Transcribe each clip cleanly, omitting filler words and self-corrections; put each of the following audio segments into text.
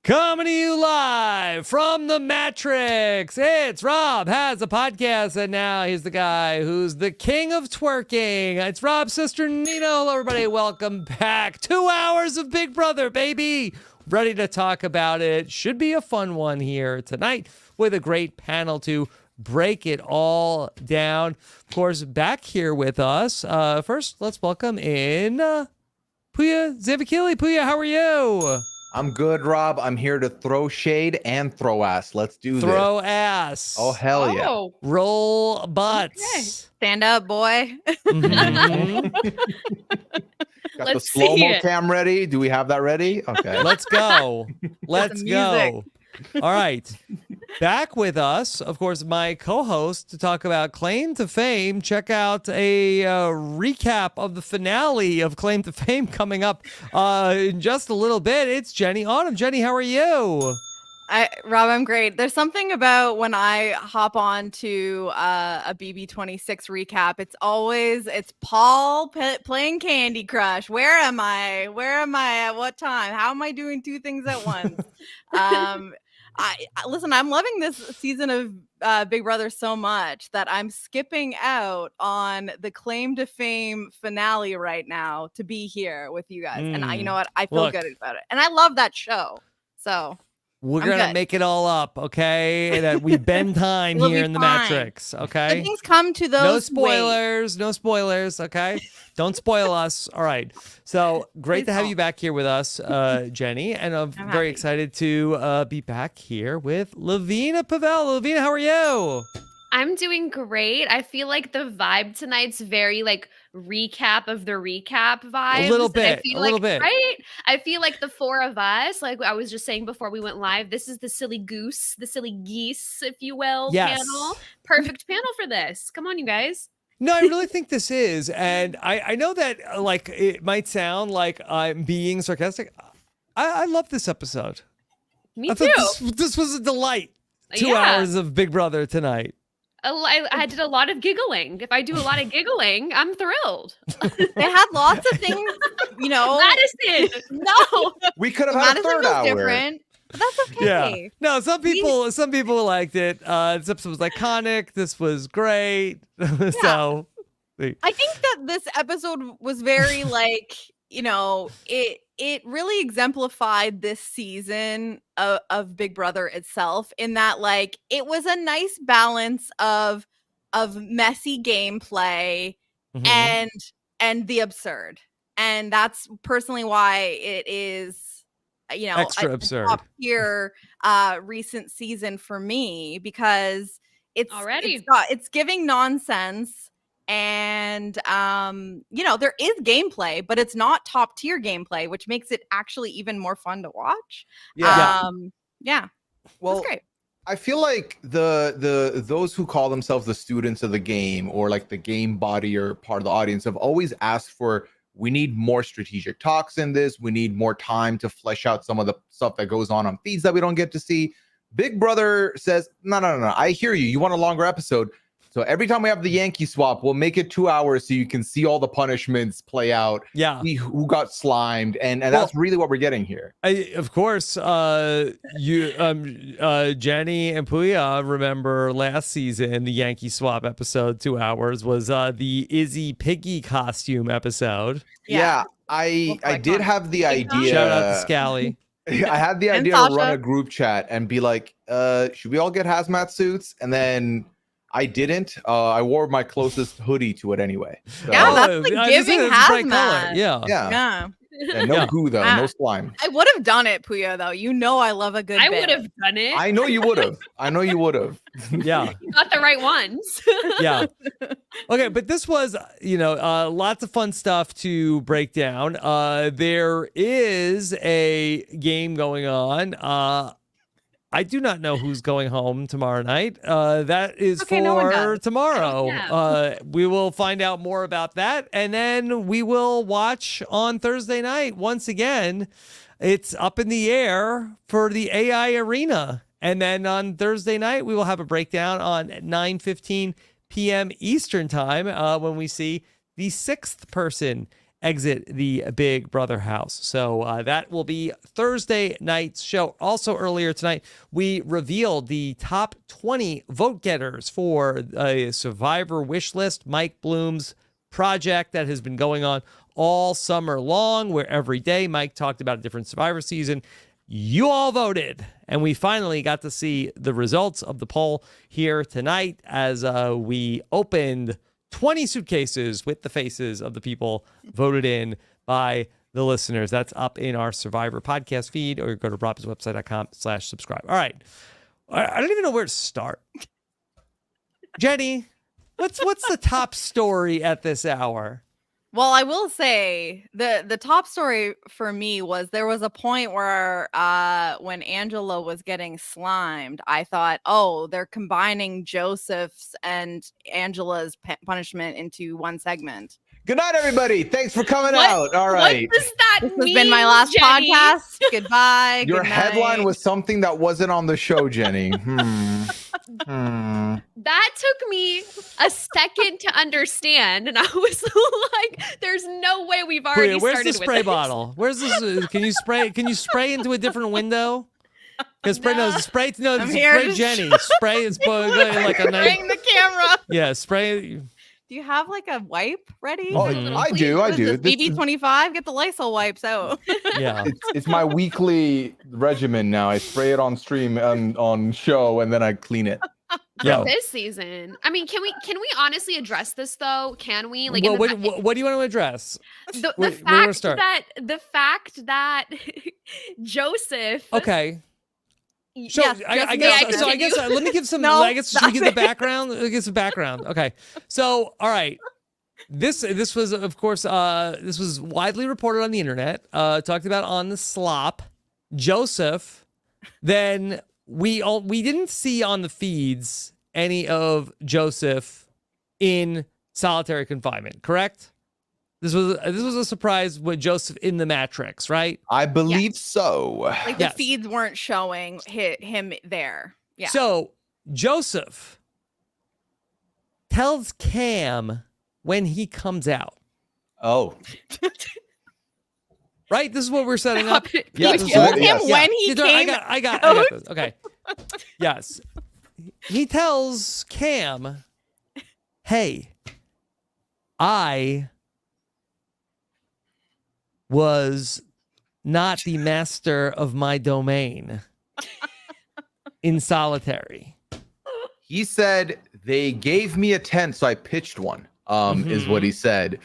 Coming to you live from the Matrix. It's Rob has a podcast, and now he's the guy who's the king of twerking. It's Rob's sister, Nina. Hello, everybody. Welcome back. 2 hours of Big Brother, baby. Ready to talk about it. Should be a fun one here tonight with a great panel to break it all down. Of course, back here with us. First, let's welcome in Pooya Zavakili. Pooya, how are you? I'm good, Rob. I'm here to throw shade and throw ass. Let's do this. Throw ass. Oh, hell yeah. Roll butts. Okay. Stand up, boy. Mhm. Got Let's the slow-mo see it. cam ready? Do we have that ready? Okay. Let's go. Let's the go. All right. Back with us, of course, my co-host to talk about Claim to Fame. Check out a recap of the finale of Claim to Fame coming up in just a little bit. It's Jenny Autumn. Jenny, how are you? Rob, I'm great. There's something about when I hop on to a BB26 recap. It's Paul playing Candy Crush. Where am I? Where am I? At what time? How am I doing two things at once? Listen, I'm loving this season of Big Brother so much that I'm skipping out on the Claim to Fame finale right now to be here with you guys. And you know what? I feel good about it. And I love that show. So we're I'm going to good. make it all up, okay? That we bend time It'll here be in the fine. Matrix, okay? Good things come to those. No spoilers. No spoilers. Okay. Don't spoil us. All right. So great Please to have don't. you back here with us, Jenny. And I'm very happy. excited to be back here with Lovina Pavel. Lovina, how are you? I'm doing great. I feel like the vibe tonight's very like recap of the recap vibes. little And bit, I feel a little like, bit. Right? I feel like the four of us, like I was just saying before we went live, this is the silly goose, the silly geese, if you will, Yes. panel. Perfect panel for this. Come on, you guys. No, I really think this is. And I know that like it might sound like I'm being sarcastic. I love this episode. Me I too. thought this was a delight. 2 Yeah. hours of Big Brother tonight. I did a lot of giggling. If I do a lot of giggling, I'm thrilled. They had lots of things, you know. Madison, no. We could have had a Madison third was hour. different. But that's okay. Yeah. No, some people liked it. This episode was iconic. This was great. So I think that this episode was very like, you know, it really exemplified this season of Big Brother itself in that like it was a nice balance of messy gameplay mhm. and the absurd. And that's personally why it is, you know, Extra a absurd. top tier recent season for me because it's giving nonsense. And you know, there is gameplay, but it's not top tier gameplay, which makes it actually even more fun to watch. Yeah. Yeah. Well, That's great. I feel like those who call themselves the students of the game or like the game body or part of the audience have always asked for, we need more strategic talks in this. We need more time to flesh out some of the stuff that goes on feeds that we don't get to see. Big Brother says, no. I hear you. You want a longer episode. So every time we have the Yankee swap, we'll make it 2 hours so you can see all the punishments play out. Yeah. See who got slimed. And that's really what we're getting here. Of course, you, Jenny and Pooya remember last season, the Yankee swap episode, 2 hours, was the Izzy Piggy costume episode. Yeah. I did have the idea. Shout out to Scally. I had the And idea to run Sasha. a group chat and be like, should we all get hazmat suits? And then I didn't. I wore my closest hoodie to it anyway. So, Yeah, that's like I just giving said it's bright color. hazmat. Yeah. yeah. Yeah. No Yeah. goo though, no slime. I would have done it, Pooya, though. You know I love a good I bit. would have done it. I know you would have. Yeah. Not the right ones. Yeah. Okay, but this was, lots of fun stuff to break down. There is a game going on. I do not know who's going home tomorrow night. That is Okay, no one for does. tomorrow. Yeah. We will find out more about that. And then we will watch on Thursday night. Once again, it's up in the air for the AI arena. And then on Thursday night, we will have a breakdown on 9:15 p.m. Eastern time when we see the sixth person exit the Big Brother house. So that will be Thursday night's show. Also earlier tonight, we revealed the top 20 vote getters for a Survivor wish list, Mike Bloom's project that has been going on all summer long, where every day Mike talked about a different Survivor season. You all voted, and we finally got to see the results of the poll here tonight as we opened 20 suitcases with the faces of the people voted in by the listeners. That's up in our Survivor podcast feed, or go to robhasawebsite.com/subscribe. All right. I don't even know where to start. Jenny, what's the top story at this hour? Well, I will say the top story for me was there was a point where when Angela was getting slimed, I thought, oh, they're combining Joseph's and Angela's punishment into one segment. Good night, everybody. Thanks for coming out. All right. What does that This mean, has been my last Jenny? podcast. Goodbye. Your good headline night. was something that wasn't on the show, Jenny. That took me a second to understand, and I was like, "There's no way we've already Where's started the spray with this." bottle? Where's this? Can you spray into a different window? Because spray I'm here spray to Jenny. Spray is like a nice. Bring the camera. Yeah, spray. Do you have like a wipe ready? Oh, Mhm. I do. I What is do. this, This is- BB25? Get the Lysol wipes out. Yeah. it's my weekly regimen now. I spray it on stream and on show, and then I clean it. Yeah. This season, I mean, can we honestly address this though? Can we What in the do you want to address? the where do you wanna start? fact that Joseph Okay. So Yes, I just guess may I so. I continue? guess let me give some. No, I guess should we give the stop it. background. Let me give some background. Okay. So all right. This was of course this was widely reported on the internet. Talked about on the slop. Joseph. Then we didn't see on the feeds any of Joseph in solitary confinement. Correct. This was a surprise with Joseph in the Matrix, right? I believe so. Like Yes. the feeds weren't showing him there. Yeah. So Joseph tells Cam when he comes out, Oh, right? This is what we're setting up. Yeah, He this is told what- him yes. when he Yeah, came. I got this. Okay. Yes. He tells Cam, hey, I was not the master of my domain in solitary. he said they gave me a tent, so I pitched one. Is what he said.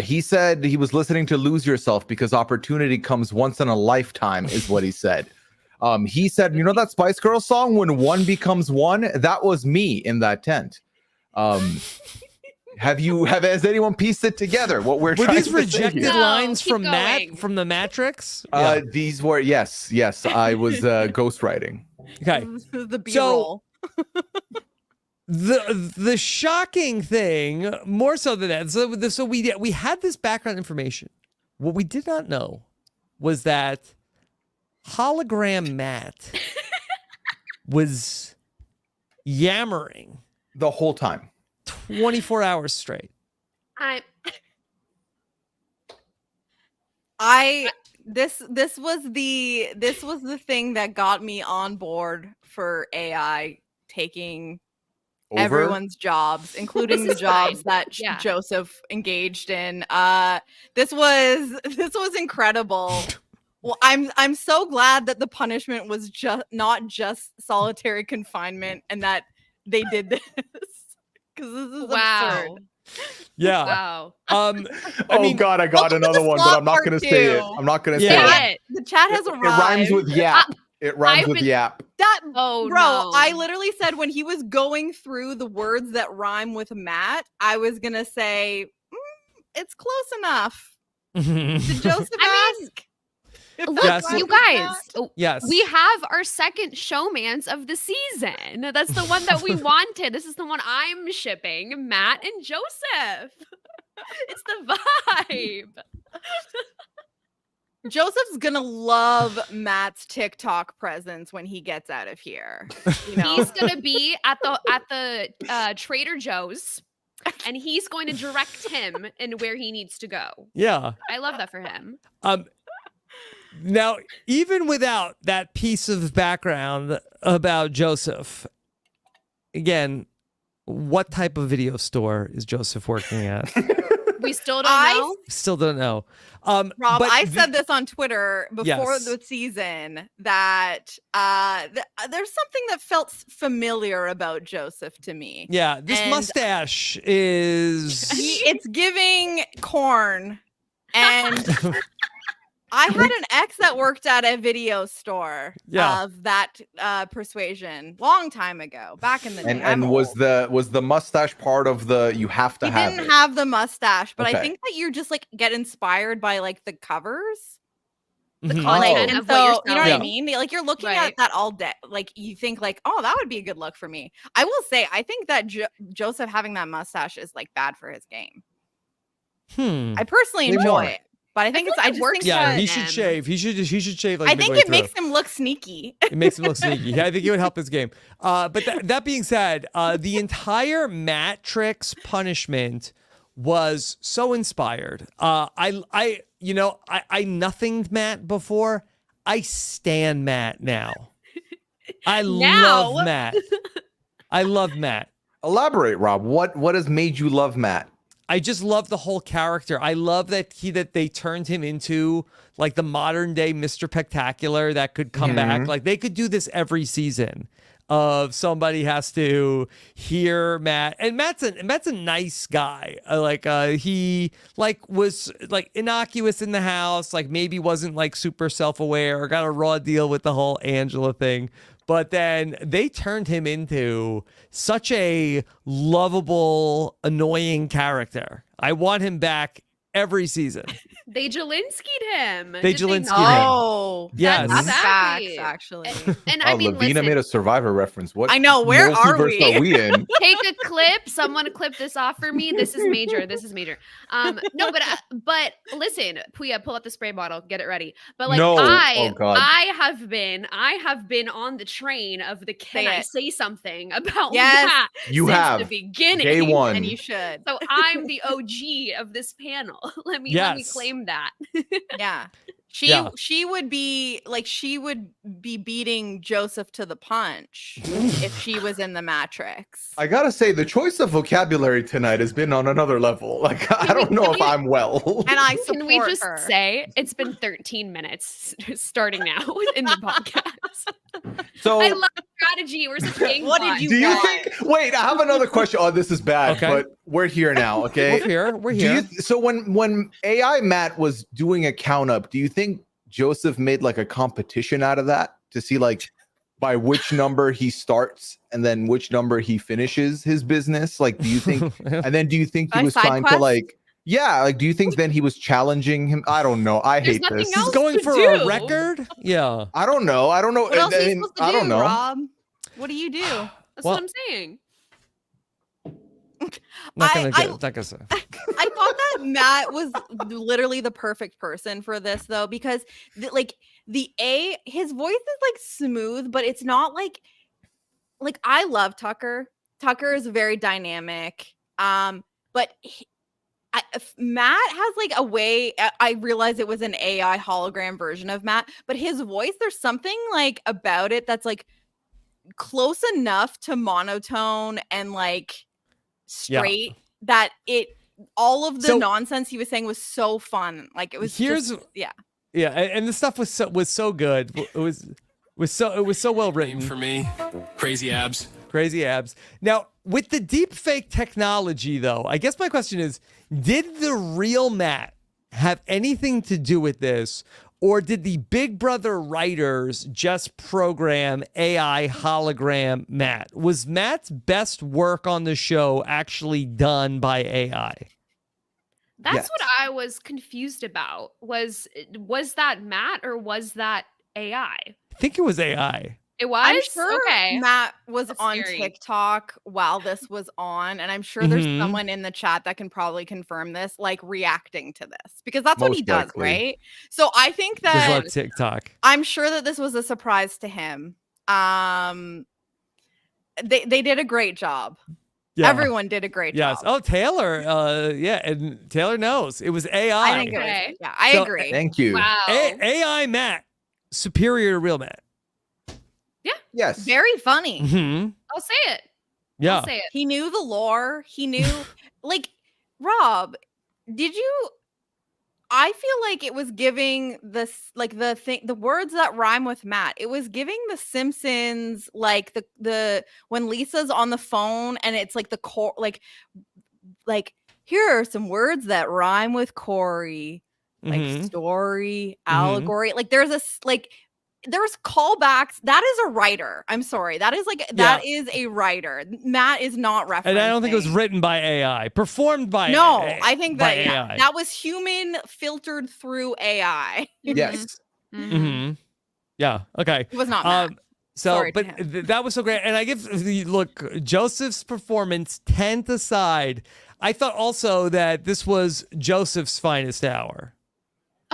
He said he was listening to Lose Yourself because opportunity comes once in a lifetime, is what he said. He said, you know that Spice Girls song, When One Becomes One? That was me in that tent. Has anyone pieced it together? What we're Were trying these to say rejected here? No, lines keep from Matt going. from the Matrix? Yeah. These were yes. I was ghostwriting. Okay. The B-roll. The shocking thing, more so than that, so we had this background information. What we did not know was that hologram Matt was yammering The whole time. 24 hours straight. This was the thing that got me on board for AI taking Over? everyone's jobs, including This the is jobs fine. that Yeah. Joseph engaged in. This was incredible. Well, I'm so glad that the punishment was not just solitary confinement and that they did this because this is absurd. Wow. Yeah. Wow. I mean, God, I got welcome to another the one, but slop I'm not part going to say it. two. I'm not going to Yeah. say it. The chat has It arrived. rhymes with yap. It rhymes I've with been- yap. That Oh, bro, no. I literally said when he was going through the words that rhyme with Matt, I was gonna say it's close enough. Did Joseph I mean, ask? Look, Yes. you guys, yes. we have our second showmance of the season. That's the one that we wanted. This is the one I'm shipping, Matt and Joseph. It's the vibe. Joseph's gonna love Matt's TikTok presence when he gets out of here. You know, He's gonna be at the Trader Joe's and he's going to direct him in where he needs to go. Yeah. I love that for him. Now, even without that piece of background about Joseph, again, what type of video store is Joseph working at? We still don't know. Still don't know. Rob, but I said this on Twitter before Yes. the season that there's something that felt familiar about Joseph to me. Yeah, this And mustache is. It's giving corn. And I had an ex that worked at a video store of that persuasion long time ago, back in the day. And was the mustache part of the you have to have? He didn't have the mustache, but Okay. I think that you just like get inspired by like the covers. The Mhm. content. And Of what so, you're you know what selling. I mean? Like you're looking Right. at that all day. Like you think like, oh, that would be a good look for me. I will say, I think that Joseph having that mustache is like bad for his game. I personally Say enjoy more. it, but I think feel it's. like I it just works think Yeah, that he should shave. He should shave like I think midway it makes through. him look sneaky. It makes him look sneaky. Yeah, I think it would help his game. But that being said, the entire Matrix punishment was so inspired. I nothinged Matt before. I stan Matt now. I love Matt. I love Matt. Elaborate, Rob. What has made you love Matt? I just love the whole character. I love that they turned him into like the modern day Mr. Spectacular that could come back. Like they could do this every season of somebody has to hear Matt. And Matt's a nice guy. He like was like innocuous in the house, like maybe wasn't like super self-aware or got a raw deal with the whole Angela thing. But then they turned him into such a lovable, annoying character. I want him back every season. They Jelinski'd him. They Did they Jelinski'd not? him. Oh, Yes. that's Exactly. facts, actually. And I mean, Lavina listen, made a Survivor reference. What I know, where are multiverse we? are we in? take a clip. Someone clip this off for me. This is major. This is major. No, but listen, Pooya, pull up the spray bottle. Get it ready. But like No. I Oh, God. have been on the train of the can Say I it. say something about Yes, that You since have the beginning. day one. and you should. So I'm the OG of this panel. Let me Yes. claim that. Yeah. Yeah. She would be beating Joseph to the punch if she was in the Matrix. I gotta say, the choice of vocabulary tonight has been on another level. Like, I don't know if I'm well. And I support Can we just her. say it's been 13 minutes starting now in the podcast? So, I love strategy. We're such gang What did bots. you do you want? think? Wait, I have another question. Oh, this is bad, Okay. but we're here now. Okay. We're Do here. you, so when AI Matt was doing a count up, do you think Joseph made like a competition out of that to see like by which number he starts and then which number he finishes his business? Like, do you think? And then do you think he Like was side trying quest? to like? Yeah, like do you think then he was challenging him? I don't know. I There's hate nothing this. He's else going to for do. a record? Yeah. I don't know. I don't know. What else are you supposed to I do, don't know. Rob? What do you do? That's Well- what I'm saying. Not gonna I- not gonna say. I thought that Matt was literally the perfect person for this though, because his voice is like smooth, but it's not like I love Tucker. Tucker is very dynamic. But Matt has like a way. I realized it was an AI hologram version of Matt, but his voice, there's something like about it that's like close enough to monotone and like straight that all of the So- nonsense he was saying was so fun. Like it was Yeah, and the stuff was so good. It was so well written. For me, crazy abs. Crazy abs. Now, with the deep fake technology, though, I guess my question is, did the real Matt have anything to do with this? Or did the Big Brother writers just program AI hologram Matt? Was Matt's best work on the show actually done by AI? That's Yes. what I was confused about. Was that Matt or was that AI? I think it was AI. It was? I'm sure Okay. Matt was That's on scary. TikTok while this was on, and I'm sure there's Mhm. someone in the chat that can probably confirm this, like reacting to this, because that's what he Most does, likely. right? So I think There's a that lot of TikTok. I'm sure that this was a surprise to him. They did a great job. Yeah. Everyone did a great Yes. job. Oh, Taylor. Yeah, and Taylor knows it was AI. I think it was. Okay. Yeah, I So, agree. Thank you. Wow. AI Matt superior to real Matt. Yes. Very funny. Mm-hmm. I'll say it. Yeah. I'll say it. He knew the lore. He knew, like, Rob, did you? I feel like it was giving this, like, the words that rhyme with Matt. It was giving The Simpsons, like the when Lisa's on the phone and it's like the core, like here are some words that rhyme with Corey, like Mhm. story, Mhm. allegory. Like there's callbacks. That is a writer. I'm sorry. That is that is a writer. Matt is not referencing. And I don't think it was written by AI, performed by No, A- I think by that AI. that was human filtered through AI. Yes. Mm-hmm. Yeah. Okay. It was not Matt. So, Sorry to but him. that was so great, and I give Joseph's performance 10th aside. I thought also that this was Joseph's finest hour.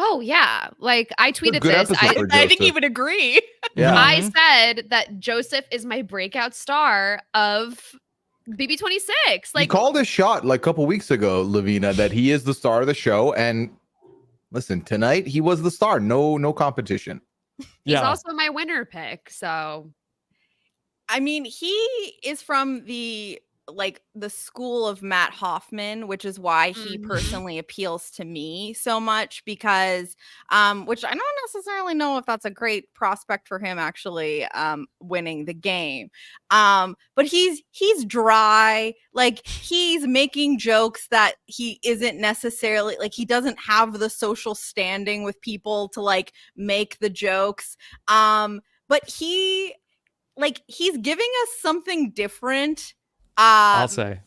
Oh yeah, like I tweeted good this. episode for I think he Joseph. would agree. Yeah. I Mhm. said that Joseph is my breakout star of BB26. You Like, called a shot like a couple weeks ago, Lovina, that he is the star of the show. And listen, tonight he was the star. No competition. he's Yeah. also my winner pick. So I mean, he is from the school of Matt Hoffman, which is why he Mhm. personally appeals to me so much because which I don't necessarily know if that's a great prospect for him actually winning the game. But he's dry, like he's making jokes that he isn't necessarily, like he doesn't have the social standing with people to like make the jokes. But he's giving us something different. I'll say.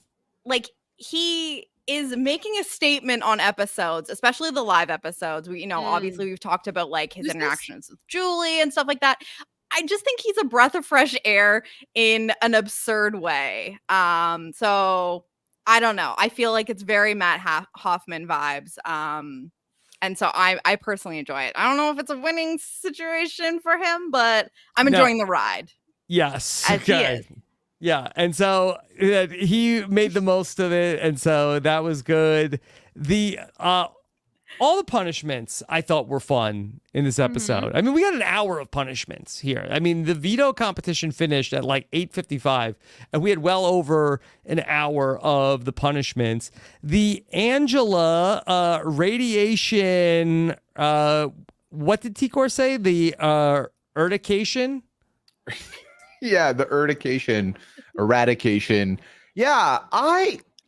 Like he is making a statement on episodes, especially the live episodes. We, obviously we've talked about like his Who's this? interactions with Julie and stuff like that. I just think he's a breath of fresh air in an absurd way. So I don't know. I feel like it's very Matt Hoffman vibes. And so I personally enjoy it. I don't know if it's a winning situation for him, but I'm No. enjoying the ride. Yes. As he Okay. is. Yeah. And so he made the most of it. And so that was good. The all the punishments I thought were fun in this episode. I mean, we got an hour of punishments here. I mean, the veto competition finished at like 8:55, and we had well over an hour of the punishments. The Angela radiation, what did T-Core say? The eradication? Yeah, the eradication. Yeah,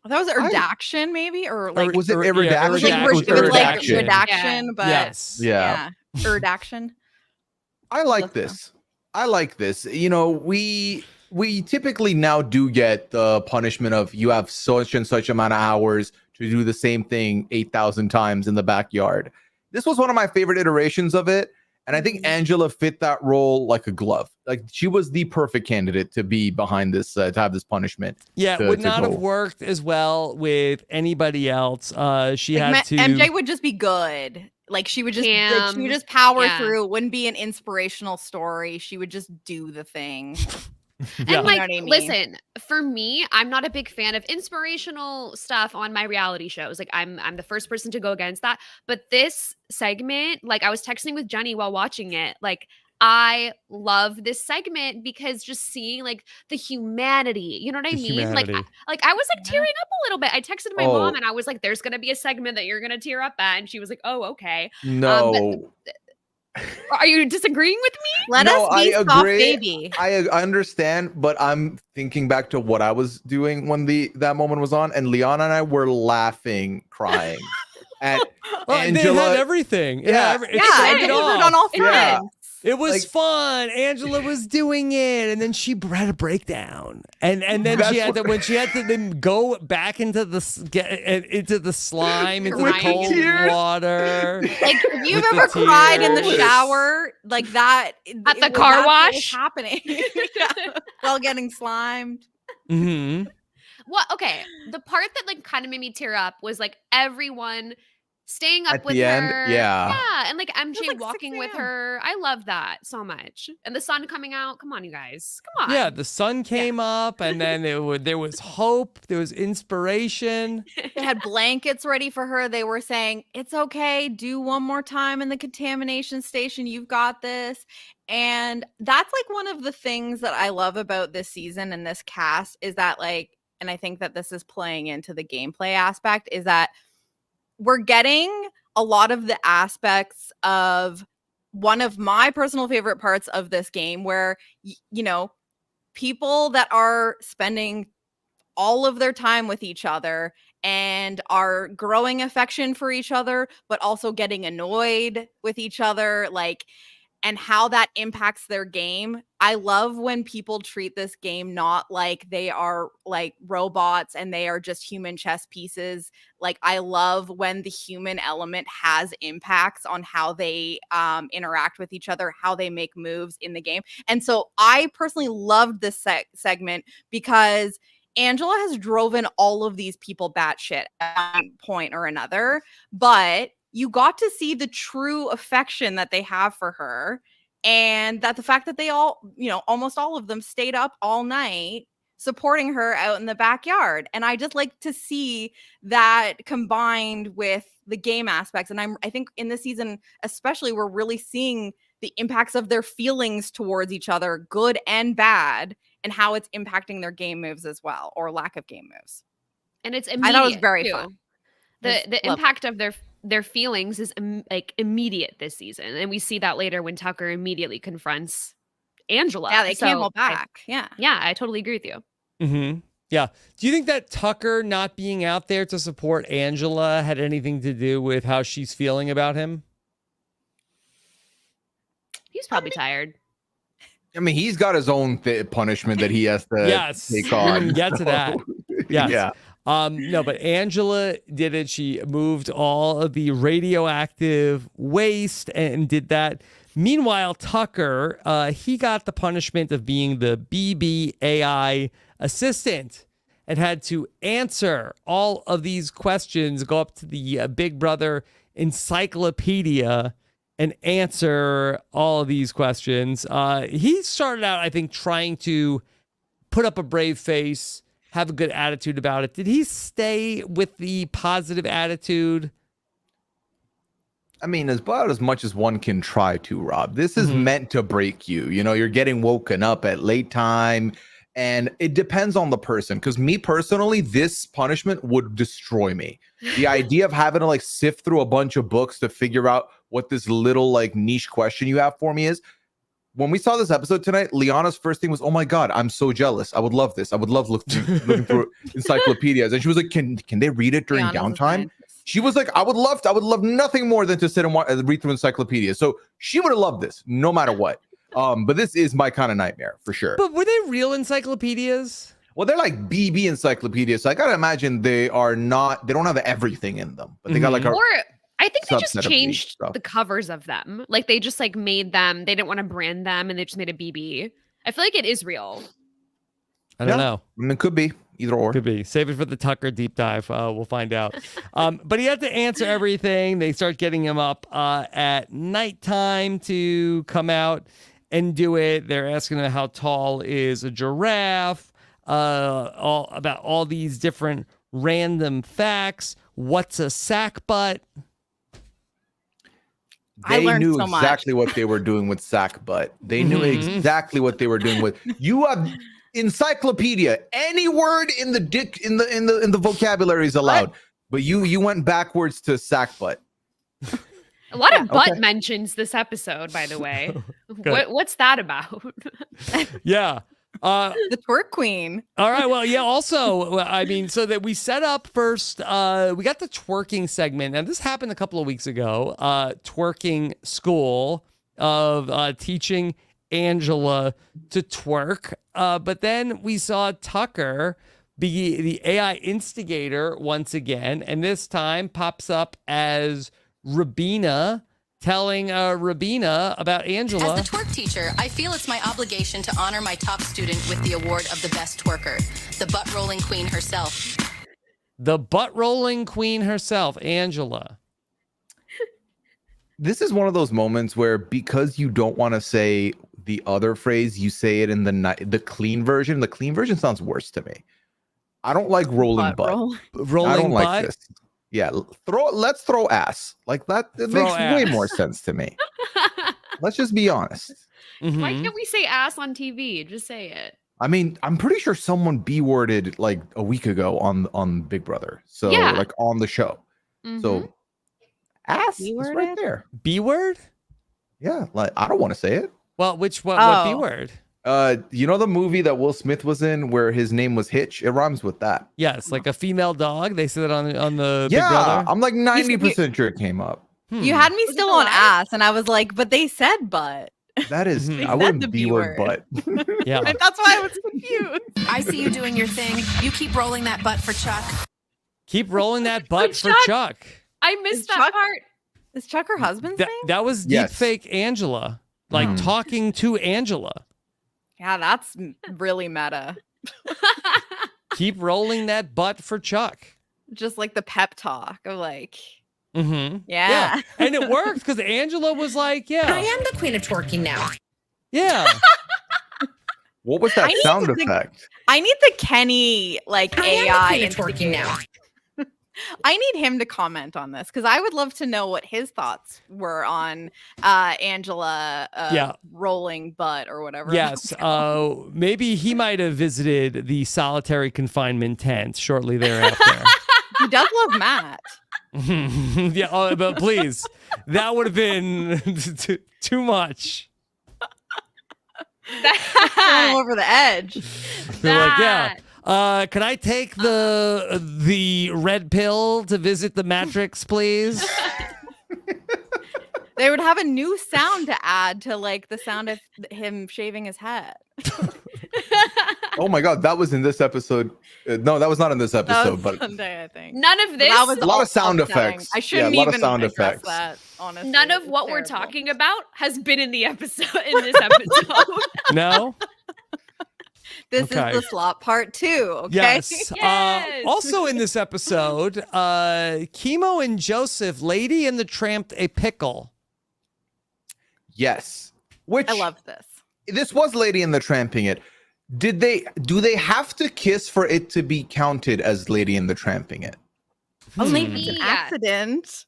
That was redaction, maybe, or like was it yeah, iridaction? it was like It was redaction, redaction. but Yes. Yeah. redaction. I like this. We typically now do get the punishment of you have such and such amount of hours to do the same thing 8,000 times in the backyard. This was one of my favorite iterations of it. And I think Angela fit that role like a glove. Like she was the perfect candidate to be behind this, to have this punishment. Yeah, to would not go. have worked as well with anybody else. She Like, had to. MJ would just be good. Like she would just power through. It wouldn't be an inspirational story. She would just do the thing. Yeah. And like, You know what I mean? listen, for me, I'm not a big fan of inspirational stuff on my reality shows. Like, I'm the first person to go against that. But this segment, like, I was texting with Jenny while watching it. Like, I love this segment because just seeing like the humanity, you know what I The mean? humanity. Like I was like tearing up a little bit. I texted my Oh. mom and I was like, "There's gonna be a segment that you're gonna tear up at," and she was like, "Oh, okay." No. Are you disagreeing with me? Let No, us be I soft agree. baby. I understand, but I'm thinking back to what I was doing when that moment was on, and Leon and I were laughing, crying at Well, it Angela. had everything. It Yeah. had it Yeah, set it it was off. on all Yeah. fronts. It was Like- fun. Angela was doing it, and then she had a breakdown, and then That's she had what- to when she had to then go back into the into the slime, into the With the cold tears. water. Like if you've With the ever cried in the tears. shower, like that At the that's car what was wash? happening while getting slimed. Hmm. Well, okay. The part that like kind of made me tear up was like everyone staying up At with the end, her. yeah. Yeah. And like MJ like 6 walking with a.m. her. I love that so much. And the sun coming out. Come on, you guys. Come on. Yeah, the sun came up, and then there was hope, there was inspiration. They had blankets ready for her. They were saying, it's okay. Do one more time in the contamination station. You've got this. And that's like one of the things that I love about this season and this cast is that like, and I think that this is playing into the gameplay aspect, is that we're getting a lot of the aspects of one of my personal favorite parts of this game where, you know, people that are spending all of their time with each other and are growing affection for each other, but also getting annoyed with each other, like, and how that impacts their game. I love when people treat this game not like they are like robots and they are just human chess pieces. Like, I love when the human element has impacts on how they interact with each other, how they make moves in the game. And so I personally loved this segment because Angela has driven all of these people batshit at one point or another, but you got to see the true affection that they have for her, and that the fact that they all, you know, almost all of them stayed up all night supporting her out in the backyard. And I just like to see that combined with the game aspects. And I think in this season, especially, we're really seeing the impacts of their feelings towards each other, good and bad, and how it's impacting their game moves as well, or lack of game moves. And it's immediate. I thought it was very too. fun. The impact of their feelings is like immediate this season, and we see that later when Tucker immediately confronts Angela. Yeah, they came all back. Yeah, I totally agree with you. Mm-hmm. Yeah. Do you think that Tucker not being out there to support Angela had anything to do with how she's feeling about him? He's probably tired. I mean, he's got his own punishment that he has to take We're on. gonna get to that. Yes. Yeah. No, but Angela did it. She moved all of the radioactive waste and did that. Meanwhile, Tucker, he got the punishment of being the BB AI assistant and had to answer all of these questions, go up to the Big Brother encyclopedia and answer all of these questions. He started out, I think, trying to put up a brave face, have a good attitude about it. Did he stay with the positive attitude? I mean, about as much as one can try to, Rob. This is meant to break you. You know, you're getting woken up at late time, and it depends on the person. Because me personally, this punishment would destroy me. The idea of having to like sift through a bunch of books to figure out what this little like niche question you have for me is. When we saw this episode tonight, Liana's first thing was, "Oh my God, I'm so jealous. I would love this. I would love looking through encyclopedias." And she was like, "Can they read it during downtime?" She was like, I would love nothing more than to sit and read through encyclopedias. So she would have loved this no matter what. But this is my kind of nightmare for sure. But were they real encyclopedias? Well, they're like BB encyclopedias. So I gotta imagine they don't have everything in them, but they got like a. Or I think they just subset of changed stuff. the covers of them. Like they just like made them. They didn't want to brand them, and they just made a BB. I feel like it is real. I don't know. I mean, it could be either or. Could be. Save it for the Tucker deep dive. We'll find out. But he had to answer everything. They start getting him up at nighttime to come out and do it. They're asking him how tall is a giraffe, about all these different random facts. What's a sack butt? They knew exactly what they were doing with sack butt. They knew exactly what they were doing with. You have encyclopedia. Any word in the vocabulary is allowed. But you went backwards to sack butt. A lot of butt mentions this episode, by the way. What's that about? Yeah. The twerk queen. All right. Well, yeah. Also, I mean, so that we set up first, we got the twerking segment, and this happened a couple of weeks ago. Twerking school of teaching Angela to twerk. But then we saw Tucker be the AI instigator once again, and this time pops up as Rabina, telling Rabina about Angela. As the twerk teacher, I feel it's my obligation to honor my top student with the award of the best twerker, the butt-rolling queen herself. The butt-rolling queen herself, Angela. This is one of those moments where because you don't want to say the other phrase, you say it in the clean version. The clean version sounds worse to me. I don't like rolling butt. Rolling I don't butt? like this. Yeah, let's throw ass. Like that, it Throw makes way ass. more sense to me. Let's just be honest. Why Mhm. can't we say ass on TV? Just say it. I mean, I'm pretty sure someone B-worded like a week ago on Big Brother. So Yeah. like on the show. Mhm. So ass is right B-worded? there. B word? Yeah, like I don't want to say it. Well, what B Oh. word? You know the movie that Will Smith was in where his name was Hitch? It rhymes with that. Yes, like a female dog. They said it on the Big Yeah, Brother. I'm like 90% sure it came up. You had me Was it still a on lie? ass, and I was like, but they said butt. That is, Mhm. I Said wouldn't the B B word word. butt. Yeah. And that's why I was confused. I see you doing your thing. You keep rolling that butt for Chuck. Keep rolling that butt for Chuck. Chuck. I missed Is that Chuck- part. Is Chuck her husband's That, name? that was Yes. deep fake Angela. Like Mm. talking to Angela. Yeah, that's really meta. Keep rolling that butt for Chuck. Just like the pep talk of like, Mm-hmm. yeah. And it worked because Angela was like, I yeah. am the queen of twerking now. Yeah. What was I that need sound to think- effect? I need the Kenny like I am the AI queen of twerking instigator. now. I need him to comment on this because I would love to know what his thoughts were on Angela Yeah. rolling butt or whatever. Yes. Maybe he might have visited the solitary confinement tent shortly thereafter. He does love Matt. Yeah, but please, that would have been too much. Going That. over the edge. They're like, yeah. That. Can I take the red pill to visit the Matrix, please? They would have a new sound to add to like the sound of him shaving his head. Oh my god, that was in this episode. No, that was not in this That episode, was but Sunday, I think. None of But this. that was A lot of all sound upsetting. effects. I Yeah, shouldn't a lot of even sound address effects. that, honestly. None of It's what we're terrible. talking about has been in the episode. In this episode. No? This Okay. is the slop part 2, okay? Yes. Yes. Also in this episode, Chemo and Joseph, Lady and the Tramp, a pickle. yes. Which I love this. this was Lady and the Tramping It. Do they have to kiss for it to be counted as Lady and the Tramping It? Oh, maybe it's an Yeah. accident.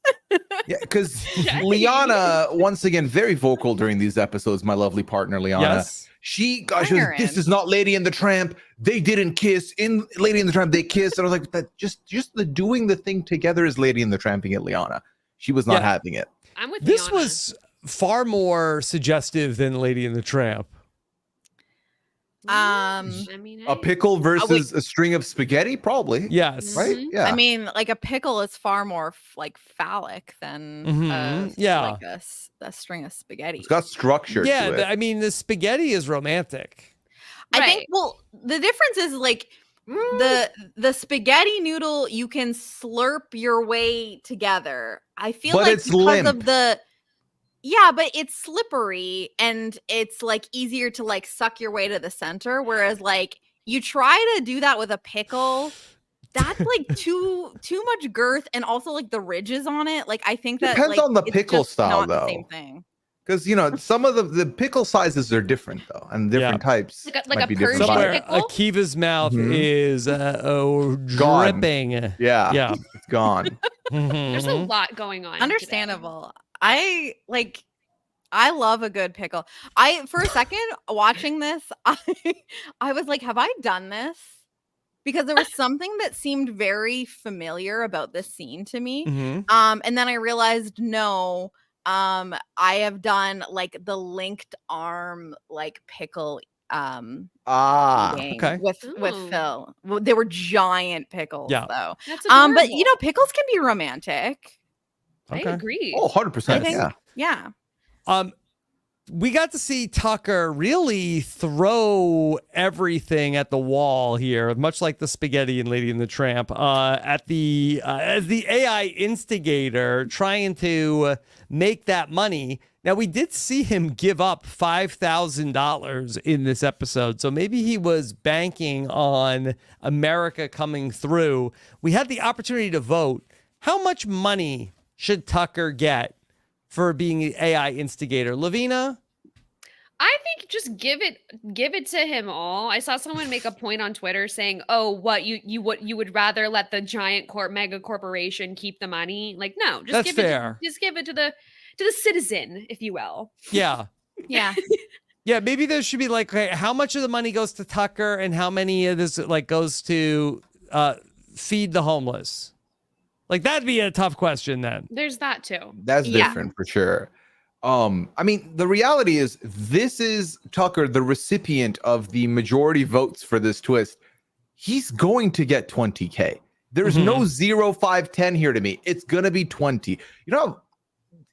Yeah, because Yeah. Liana, once again, very vocal during these episodes, my lovely partner Liana. Yes. She was, Iron. this is not Lady and the Tramp. They didn't kiss. In Lady and the Tramp, they kissed. And I was like, that just the doing the thing together is Lady and the Tramping It, Liana. She was not Yeah. having it. I'm with This Liana. was far more suggestive than Lady and the Tramp. I mean, A hey. pickle versus a string of spaghetti, probably. Yes. Right? Mhm. Yeah. I mean, like a pickle is far more like phallic than Mhm. Yeah. like a string of spaghetti. It's got structure Yeah, to it. I mean, the spaghetti is romantic. I Right. think well, the difference is like the spaghetti noodle you can slurp your way together. I feel But like it's because limp. of the yeah, but it's slippery and it's like easier to like suck your way to the center. Whereas like you try to do that with a pickle, that's like too much girth and also like the ridges on it. Like I think that Depends like, on the it's pickle just style, not the same though. thing. Because some of the pickle sizes are different though, and different types. Like might a be different Persian by- Somewhere pickle? Akiva's mouth Mhm. is Gone. dripping. Yeah, Yeah. it's gone. There's a Mhm. lot going on. today. Understandable. I love a good pickle. For a second watching this, I was like, have I done this? Because there was something that seemed very familiar about this scene to me. Mhm. And then I realized no, I have done like the linked arm like pickle eating okay. with Ooh. Phil. Well, they were giant pickles Yeah. though. That's But you adorable. know, pickles can be romantic. I Okay. agree. Oh, 100%. I think- Yeah. Yeah. We got to see Tucker really throw everything at the wall here, much like the spaghetti in Lady and the Tramp, as the AI instigator trying to make that money. Now, we did see him give up $5,000 in this episode, so maybe he was banking on America coming through. We had the opportunity to vote. How much money should Tucker get for being an AI instigator. Lavina? I think just give it to him all. I saw someone make a point on Twitter saying, "Oh, what you would rather let the giant mega corporation keep the money?" Like, no, just That's give fair. it to the citizen, if you will. Yeah. Yeah. Yeah, maybe there should be like, okay, how much of the money goes to Tucker and how many of this like goes to feed the homeless? Like that'd be a tough question then. There's that too. That's Yeah. different for sure. I mean, the reality is this is Tucker, the recipient of the majority votes for this twist. He's going to get 20K. There's no 0, 5, 10 here to me. It's going to be 20. You know,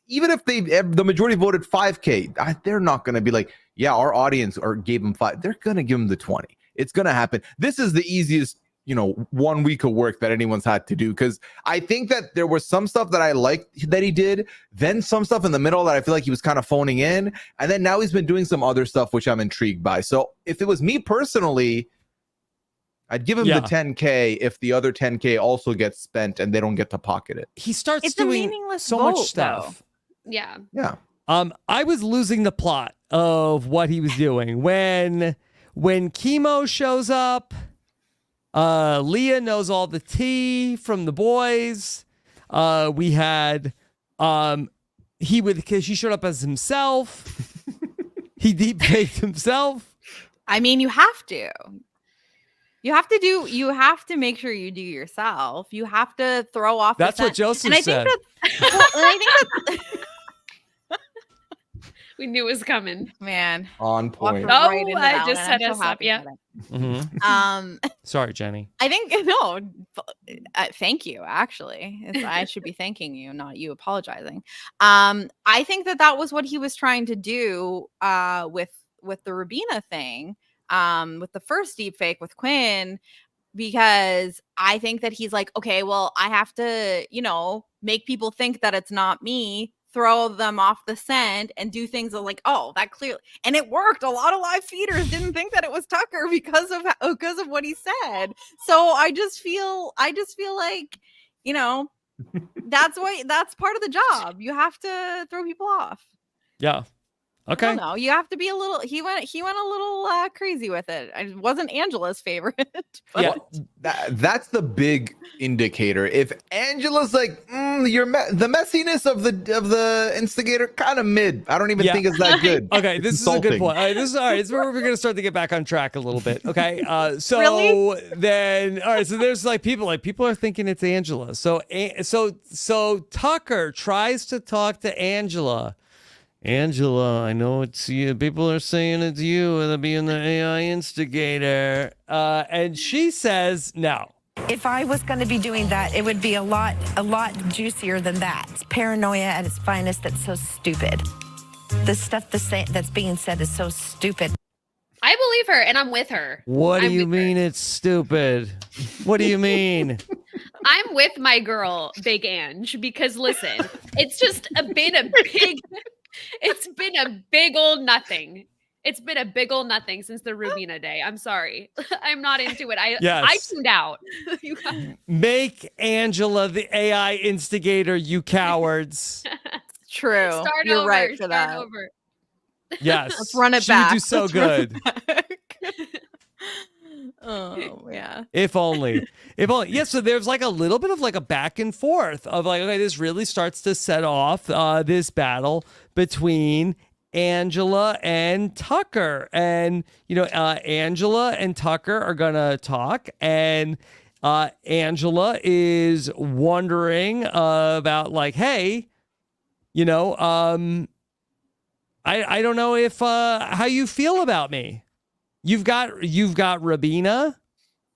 even if the majority voted 5K, they're not going to be like, yeah, our audience gave him 5. They're going to give him the 20. It's going to happen. This is the easiest, 1 week of work that anyone's had to do, because I think that there was some stuff that I liked that he did, then some stuff in the middle that I feel like he was kind of phoning in, and then now he's been doing some other stuff which I'm intrigued by. So if it was me personally, I'd give him the 10K if the other 10K also gets spent and they don't get to pocket it. He starts It's a doing meaningless so vote, much stuff. Yeah. Yeah. I was losing the plot of what he was doing when Chemo shows up. Leah knows all the tea from the boys. We had because he showed up as himself. He deep faked himself. I mean, you have to. You have to make sure you do yourself. You have to throw off. That's what Joseph said. We knew it was coming. Man. On point. Right into I that just one. set I'm us so up. happy Yeah. about it. Sorry, Jenny. I think thank you. Actually, I should be thanking you, not you apologizing. I think that was what he was trying to do with the Rabina thing, with the first deep fake with Quinn, because I think that he's like, okay, well, I have to, make people think that it's not me, throw them off the scent, and do things like, oh, that clearly, and it worked. A lot of live feeders didn't think that it was Tucker because of what he said. So I just feel like, that's part of the job. You have to throw people off. Yeah. Okay. No, you have to be a little. He went a little crazy with it. It wasn't Angela's favorite. But Yeah. That's the big indicator. If Angela's like, the messiness of the instigator, kind of mid. I don't even think it's that good. Okay, this is a good point. All right, this is all right. This is where we're gonna start to get back on track a little bit. Okay. So Really? then, all right. So there's like people are thinking it's Angela. So Tucker tries to talk to Angela. Angela, I know it's you. People are saying it's you and being the AI instigator. And she says no. If I was going to be doing that, it would be a lot juicier than that. It's paranoia at its finest. That's so stupid. The stuff that's being said is so stupid. I believe her, and I'm with her. What do you mean it's stupid? What do you mean? I'm with my girl, Big Ange, because listen, it's been a big old nothing. It's been a big old nothing since the Rubina day. I'm sorry. I'm not into it. I tuned out. Make Angela the AI instigator, you cowards. True. You're right for that. Over. Yes. Let's run it she back. Would do so good. Oh yeah. If only. Yeah, so there's like a little bit of like a back and forth of like, okay, this really starts to set off this battle between Angela and Tucker. And, Angela and Tucker are going to talk. And Angela is wondering about like, hey, I don't know if how you feel about me. You've got Rabina.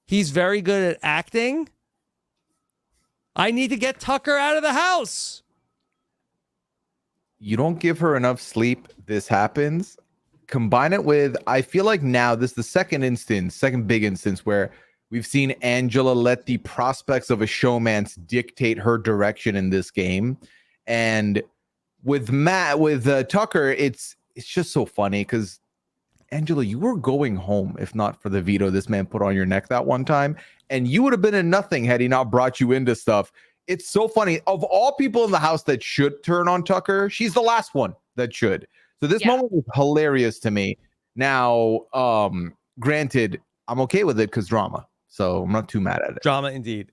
He's very good at acting. I need to get Tucker out of the house. You don't give her enough sleep, this happens. Combine it with, I feel like now this is the second big instance where we've seen Angela let the prospects of a showmance dictate her direction in this game. And with Tucker, it's just so funny because Angela, you were going home if not for the veto this man put on your neck that one time, and you would have been in nothing had he not brought you into stuff. it's so funny. Of all people in the house that should turn on Tucker, she's the last one that should. So this moment was hilarious to me. Now, granted, I'm okay with it because drama. So I'm not too mad at it. Drama indeed.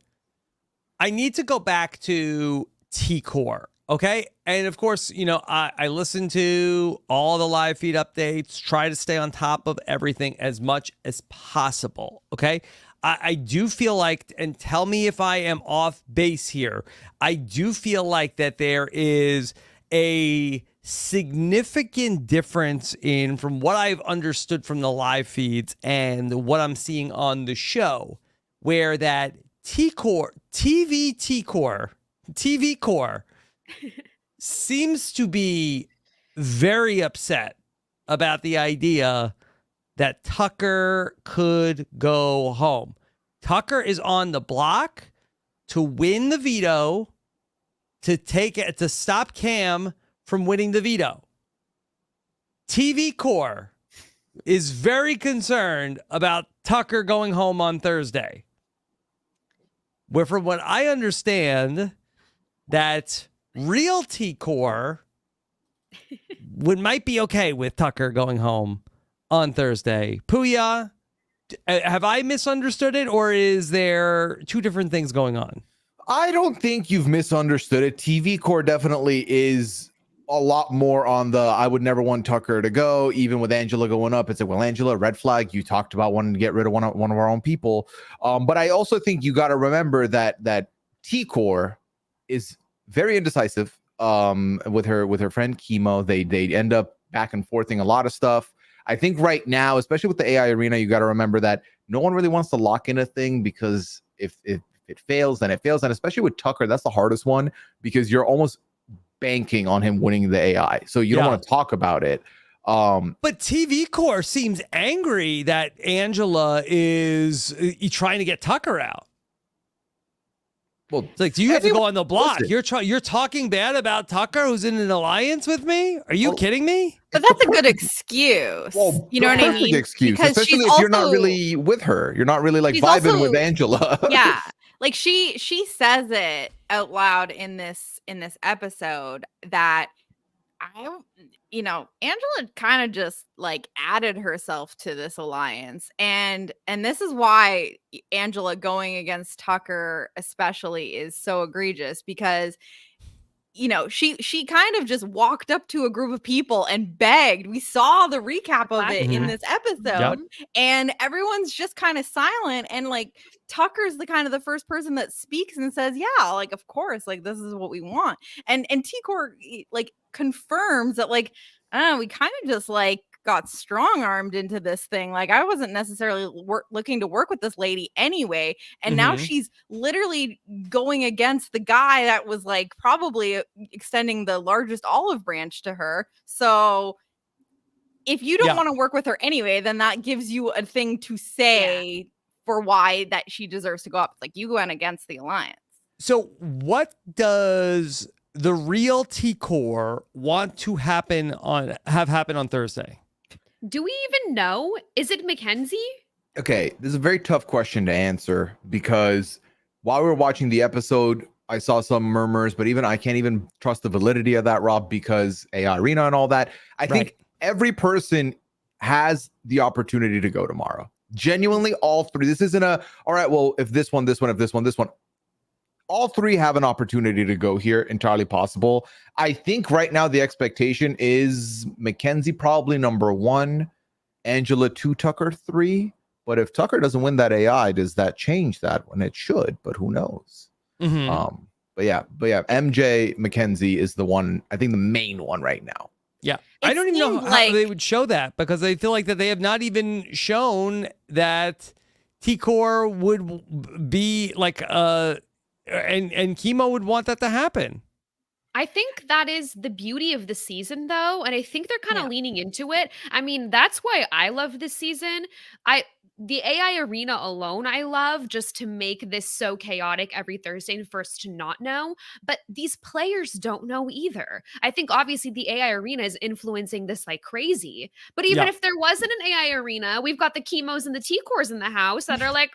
I need to go back to T-Core. Okay. And of course, you know, I listen to all the live feed updates, try to stay on top of everything as much as possible. Okay. I do feel like, and tell me if I am off base here, I do feel like that there is a significant difference in from what I've understood from the live feeds and what I'm seeing on the show, where that T-Core, TV Core seems to be very upset about the idea that Tucker could go home. Tucker is on the block to win the veto, to take it, to stop Cam from winning the veto. TV Core is very concerned about Tucker going home on Thursday. Where from what I understand, that real T-Core might be okay with Tucker going home on Thursday. Pooya, have I misunderstood it, or is there two different things going on? I don't think you've misunderstood it. TV Core definitely is a lot more on the I would never want Tucker to go, even with Angela going up. It's like, well, Angela, red flag. You talked about wanting to get rid of one of our own people. But I also think you got to remember that T-Core is very indecisive with her friend Chemo. They end up back and forthing a lot of stuff. I think right now, especially with the AI arena, you got to remember that no one really wants to lock in a thing, because if it fails, then it fails. And especially with Tucker, that's the hardest one, because you're almost banking on him winning the AI. So you don't want to talk about it. But TV Core seems angry that Angela is trying to get Tucker out. Well, it's like, do you have to go on the block? Listen. You're talking bad about Tucker, who's in an alliance with me? Are you kidding me? But that's a good excuse. Well, you know what I mean? Excuse, because especially she's if you're not really with her. You're not really like vibing also, with Angela. Yeah. Like she says it out loud in this episode that Angela kind of just like added herself to this alliance, and this is why Angela going against Tucker especially is so egregious, because she kind of just walked up to a group of people and begged. We saw the recap of it in this episode, and everyone's just kind of silent, and like Tucker's the first person that speaks and says, yeah, like, of course, like, this is what we want. And T-Core like confirms that, like, I don't know, we kind of just like got strong-armed into this thing. Like, I wasn't necessarily looking to work with this lady anyway, and now she's literally going against the guy that was like probably extending the largest olive branch to her. So if you don't want to work with her anyway, then that gives you a thing to say for why that she deserves to go up. Like, you went against the alliance. So what does the real T-Core want to have happen on Thursday? Do we even know? Is it Mackenzie? Okay, this is a very tough question to answer, because while we were watching the episode, I saw some murmurs, but even I can't even trust the validity of that, Rob, because AI Arena and all that. I think every person has the opportunity to go tomorrow. Genuinely, all three. This isn't all right, well, if this one, if this one. All three have an opportunity to go here, entirely possible. I think right now the expectation is Mackenzie probably number 1, Angela 2, Tucker 3. But if Tucker doesn't win that AI, does that change that one? It should, but who knows? But yeah, MJ Mackenzie is the one, I think the main one right now. Yeah. I don't even know how they would show that, because I feel like that they have not even shown that T-Core would be like and Chemo would want that to happen. I think that is the beauty of the season, though, and I think they're kind of leaning into it. I mean, that's why I love this season. The AI arena alone, I love, just to make this so chaotic every Thursday and for us to not know. But these players don't know either. I think obviously the AI arena is influencing this like crazy. But even if there wasn't an AI arena, we've got the Chemos and the T-Cores in the house that are like,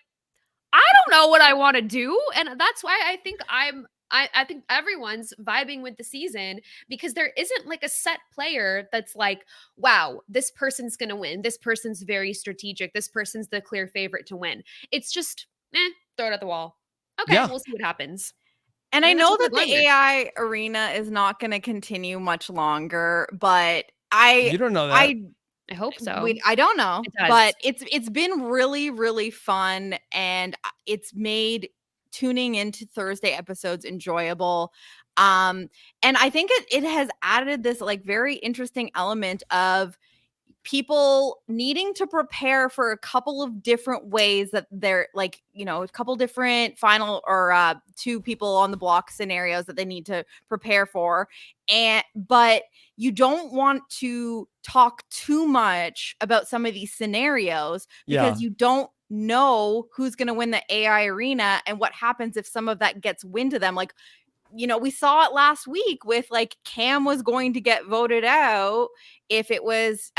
I don't know what I want to do. And that's why I think I'm I think everyone's vibing with the season because there isn't like a set player that's like, wow, this person's going to win. This person's very strategic. This person's the clear favorite to win. It's just, throw it at the wall. Okay, Yeah. we'll see what happens. And I that's know what that we're the going with. AI arena is not going to continue much longer, but You don't know that. I hope so. I don't know, It does. but it's been really, really fun, and it's made tuning into Thursday episodes enjoyable. And I think it has added this like very interesting element of people needing to prepare for a couple of different ways that they're like, a couple different final or 2 people on the block scenarios that they need to prepare for. But you don't want to talk too much about some of these scenarios because you don't know who's going to win the AI arena and what happens if some of that gets wind to them. Like, we saw it last week with like Cam was going to get voted out if it was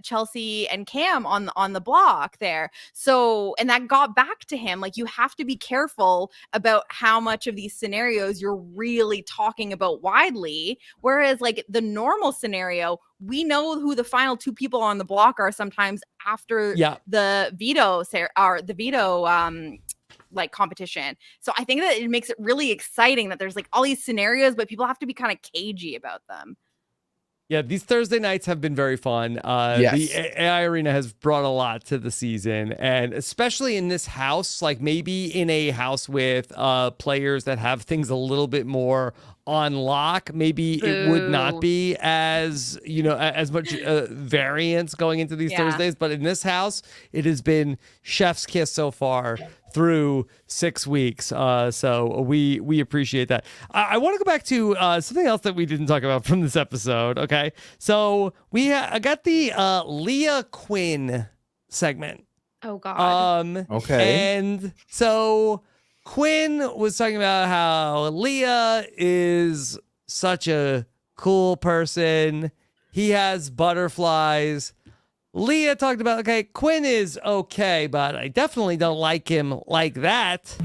Chelsea and Cam on the block there. So, and that got back to him. Like, you have to be careful about how much of these scenarios you're really talking about widely. Whereas like the normal scenario, we know who the final 2 people on the block are sometimes after the veto like competition. So I think that it makes it really exciting that there's like all these scenarios, but people have to be kind of cagey about them. Yeah, these Thursday nights have been very fun. The AI Arena has brought a lot to the season, and especially in this house, like maybe in a house with players that have things a little bit more on lock, maybe it would not be as, as much variance going into these Thursdays. But in this house, it has been chef's kiss so far through 6 weeks. So we appreciate that. I want to go back to something else that we didn't talk about from this episode. Okay. So I got the Leah Quinn segment. Oh God. Okay. And so Quinn was talking about how Leah is such a cool person. He has butterflies. Leah talked about, okay, Quinn is okay, but I definitely don't like him like that.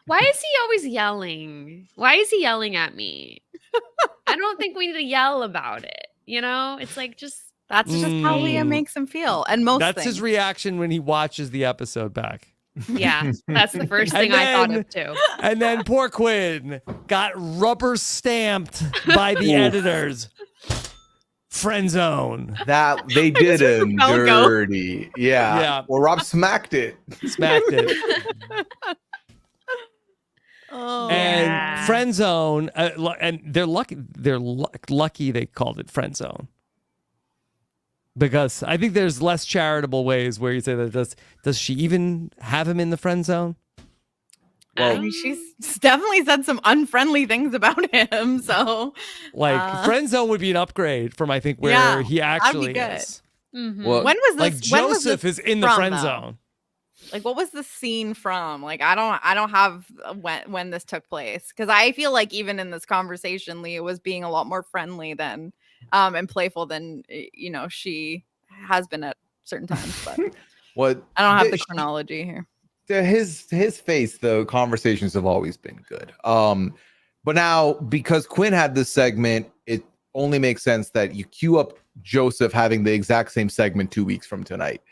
Why is he always yelling? Why is he yelling at me? I don't think we need to yell about it. It's like that's just how Leah makes him feel. And that's his reaction when he watches the episode back. Yeah, that's the first thing I thought of too. And then poor Quinn got rubber stamped by the editors. Friend zone. That they did him dirty. Yeah. Well, Rob smacked it. And friend zone, and they're lucky. They're lucky they called it friend zone, because I think there's less charitable ways where you say that. Does she even have him in the friend zone? Well, I mean, she's definitely said some unfriendly things about him. So, friend zone would be an upgrade from I think where he actually is. Mm-hmm. Well, when was this? Like Joseph is in the friend zone. Like, what was the scene from? Like, I don't have when this took place, because I feel like even in this conversation, Leah was being a lot more friendly than and playful than she has been at certain times. But I don't have the chronology here. His face, the conversations have always been good. But now because Quinn had this segment, it only makes sense that you queue up Joseph having the exact same segment 2 weeks from tonight.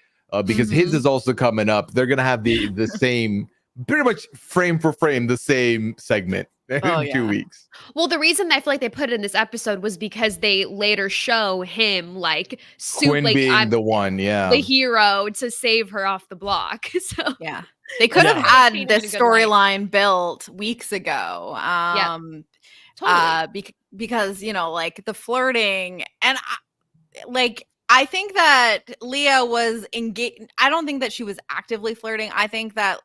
Because his is also coming up. They're gonna have the same, pretty much frame for frame, the same segment in 2 weeks. Well, the reason I feel like they put it in this episode was because they later show him like Quinn being the one, the hero to save her off the block. So they could have had this storyline built weeks ago. Totally. Because like the flirting and I think that Leah was engaged. I don't think that she was actively flirting. I think that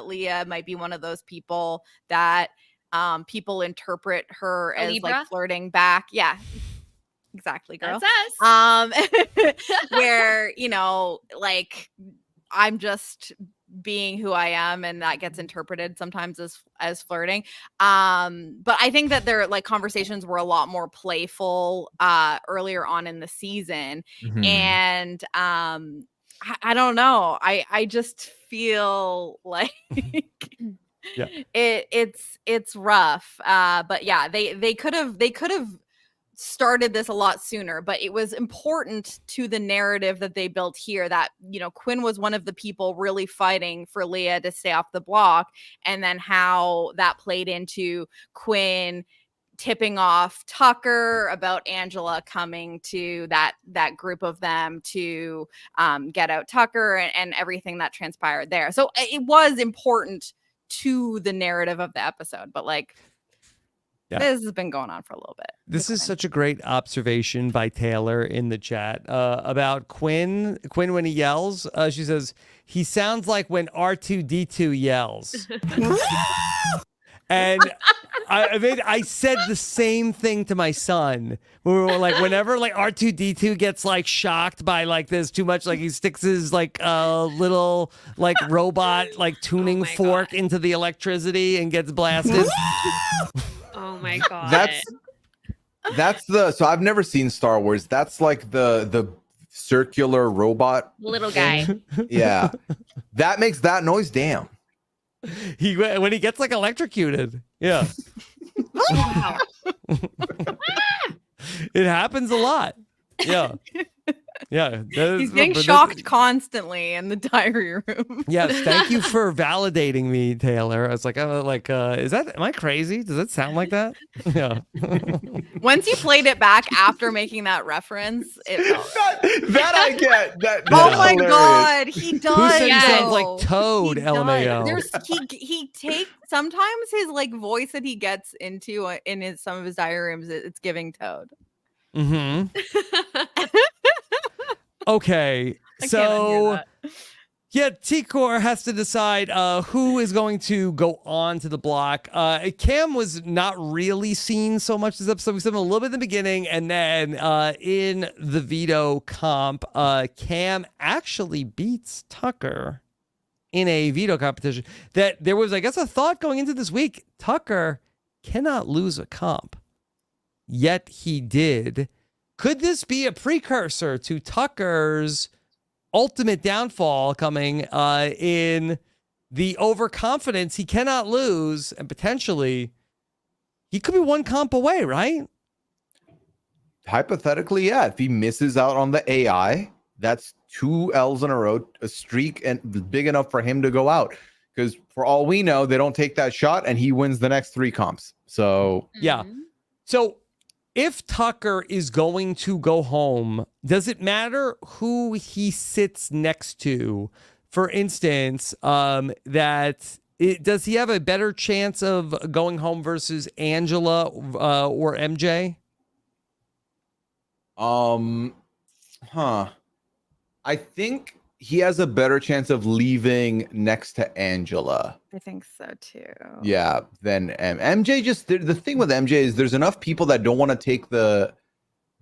Leah might be one of those people that people interpret her as like flirting back. Yeah, exactly, girl. That's us. Where like I'm just being who I am, and that gets interpreted sometimes as flirting. But I think that their like conversations were a lot more playful earlier on in the season. And I don't know. I just feel like Yeah. It's rough. But yeah, they could have started this a lot sooner, but it was important to the narrative that they built here that, you know, Quinn was one of the people really fighting for Leah to stay off the block, and then how that played into Quinn tipping off Tucker about Angela coming to that group of them to get out Tucker, and everything that transpired there. So it was important to the narrative of the episode, but like, Yeah. this has been going on for a little bit. This is such a great observation by Taylor in the chat about Quinn. Quinn, when he yells, she says, he sounds like when R2-D2 yells. And I said the same thing to my son. We were like, whenever like R2-D2 gets like shocked by like this too much, like he sticks his like little like robot like tuning fork into the electricity and gets blasted. Oh my god. That's the, so I've never seen Star Wars. That's like the circular robot Little guy. Yeah. That makes that noise. Damn. When he gets like electrocuted. Yeah. Wow. It happens a lot. Yeah. Yeah. He's getting shocked constantly in the diary room. Yes. Thank you for validating me, Taylor. I was like, is that, am I crazy? Does that sound like that? Yeah. Once you played it back after making that reference, it felt that I get. That, oh that's my hilarious. God, he does. Who said he Yes. sounds like Toad, He does. LMAO? He takes sometimes his like voice that he gets into in some of his diary rooms. It's giving Toad. Mm-hmm. Okay, I can't so unhear that. yeah, T-Core has to decide who is going to go on to the block. Cam was not really seen so much this episode. We saw him a little bit in the beginning, and then in the veto comp, Cam actually beats Tucker in a veto competition. That there was, I guess, a thought going into this week. Tucker cannot lose a comp, yet he did. Could this be a precursor to Tucker's ultimate downfall coming in the overconfidence he cannot lose, and potentially he could be one comp away, right? Hypothetically, yeah. If he misses out on the AI, that's 2 L's in a row, a streak, and big enough for him to go out. Because for all we know, they don't take that shot, and he wins the next 3 comps. So yeah. So if Tucker is going to go home, does it matter who he sits next to? For instance, does he have a better chance of going home versus Angela or MJ? I think he has a better chance of leaving next to Angela. I think so too. Yeah, then MJ just the thing with MJ is there's enough people that don't want to take the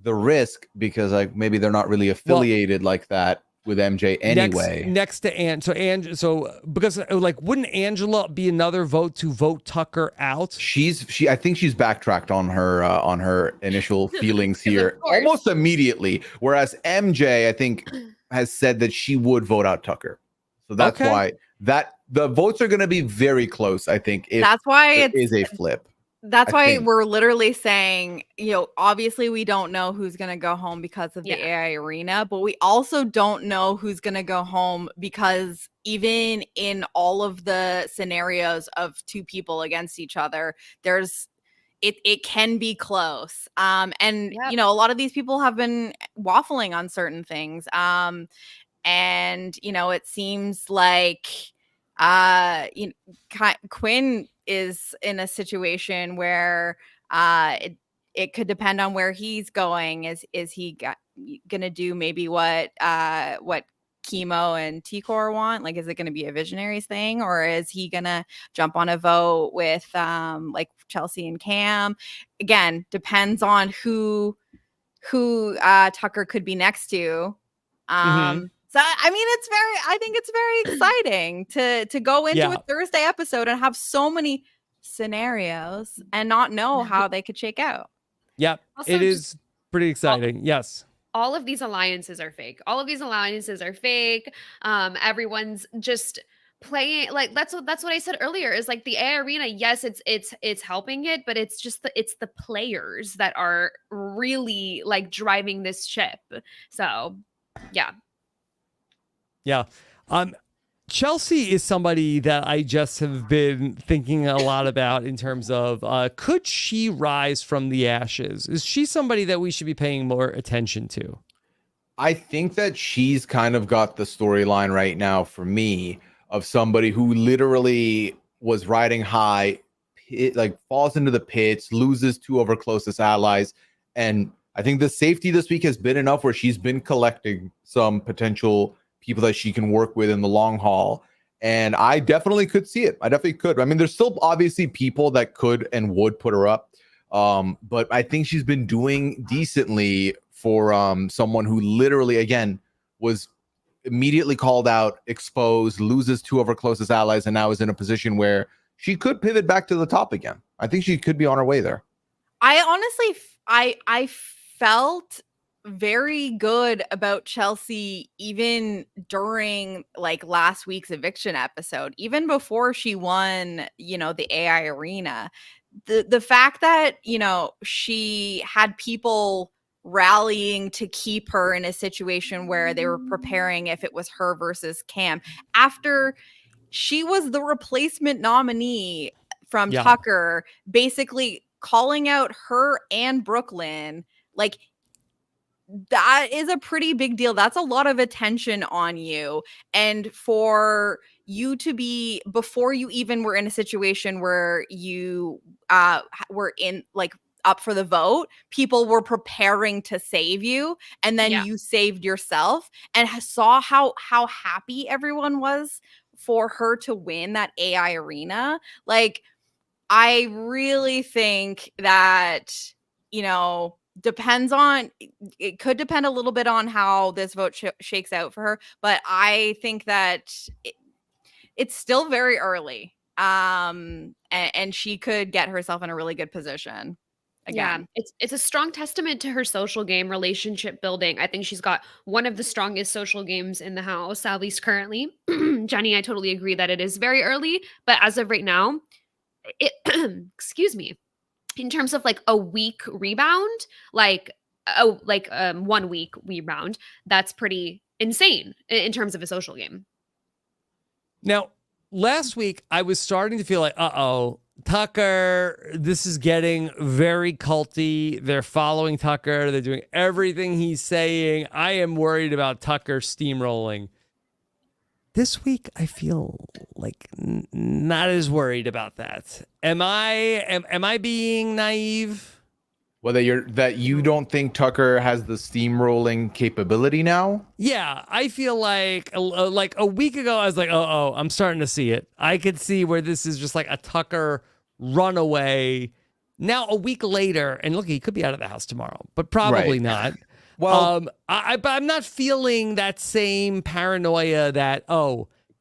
risk because like maybe they're not really affiliated like that with MJ anyway. Next to so because like wouldn't Angela be another vote to vote Tucker out? I think she's backtracked on her initial feelings here almost immediately, whereas MJ I think has said that she would vote out Tucker. So that's why that the votes are going to be very close, I think. If that's why it is a flip. That's why we're literally saying, you know, obviously we don't know who's going to go home because of the AI arena, but we also don't know who's going to go home because even in all of the scenarios of 2 people against each other, it can be close. You know, a lot of these people have been waffling on certain things. And, you know, it seems like Quinn is in a situation where it could depend on where he's going. Is he gonna do maybe what Chemo and T-Core want? Like, is it gonna be a Visionaries thing, or is he gonna jump on a vote with like Chelsea and Cam? Again, depends on who Tucker could be next to. So, I mean, I think it's very exciting to go into a Thursday episode and have so many scenarios and not know how they could shake out. Yeah, Also, it is pretty exciting. Yes. All of these alliances are fake. Everyone's just playing like that's what I said earlier is like the AI arena, yes, it's helping it, but it's just it's the players that are really like driving this ship. So yeah. Yeah. Chelsea is somebody that I just have been thinking a lot about in terms of could she rise from the ashes? Is she somebody that we should be paying more attention to? I think that she's kind of got the storyline right now for me of somebody who literally was riding high, like falls into the pits, loses two of her closest allies. And I think the safety this week has been enough where she's been collecting some potential people that she can work with in the long haul. And I definitely could see it. I definitely could. I mean, there's still obviously people that could and would put her up. But I think she's been doing decently for someone who literally, again, was immediately called out, exposed, loses two of her closest allies, and now is in a position where she could pivot back to the top again. I think she could be on her way there. I honestly, I felt very good about Chelsea even during like last week's eviction episode, even before she won, the AI arena. The fact that, she had people rallying to keep her in a situation where they were preparing if it was her versus Cam after she was the replacement nominee from Tucker, basically calling out her and Brooklyn, like that is a pretty big deal. That's a lot of attention on you. And for you to be, before you even were in a situation where you were in like up for the vote, people were preparing to save you, and then you saved yourself, and saw how happy everyone was for her to win that AI arena. Like, I really think that, depends on, it could depend a little bit on how this vote shakes out for her, but I think that it's still very early. And she could get herself in a really good position. Again. Yeah, it's a strong testament to her social game, relationship building. I think she's got one of the strongest social games in the house, at least currently. Jenny, I totally agree that it is very early, but as of right now, excuse me, in terms of like a week rebound, like 1 week rebound, that's pretty insane in terms of a social game. Now, last week I was starting to feel like, Tucker, this is getting very culty. They're following Tucker. They're doing everything he's saying. I am worried about Tucker steamrolling. This week, I feel like not as worried about that. Am I being naive? Well, that you don't think Tucker has the steamrolling capability now? Yeah, I feel like a week ago, I was like, I'm starting to see it. I could see where this is just like a Tucker runaway. Now, a week later, and look, he could be out of the house tomorrow, but probably not. Well, I'm not feeling that same paranoia that,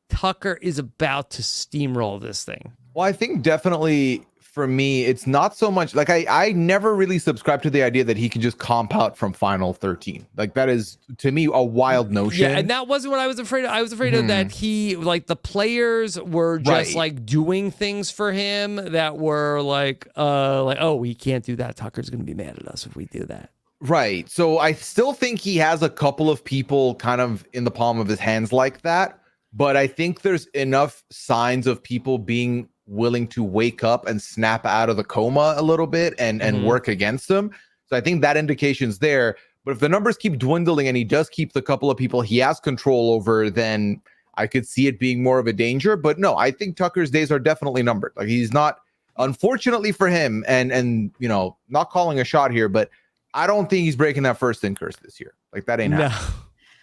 Tucker is about to steamroll this thing. Well, I think definitely for me, it's not so much like I never really subscribed to the idea that he can just comp out from Final 13. Like that is to me a wild notion. Yeah, and that wasn't what I was afraid of. I was afraid of that he, like, the players were just like doing things for him that were like, we can't do that. Tucker's gonna be mad at us if we do that. Right. So I still think he has a couple of people kind of in the palm of his hands like that. But I think there's enough signs of people being willing to wake up and snap out of the coma a little bit and work against them. So I think that indication's there. But if the numbers keep dwindling and he does keep the couple of people he has control over, then I could see it being more of a danger. But no, I think Tucker's days are definitely numbered. Like he's not, unfortunately for him, and not calling a shot here, but I don't think he's breaking that first in curse this year. Like that ain't happening.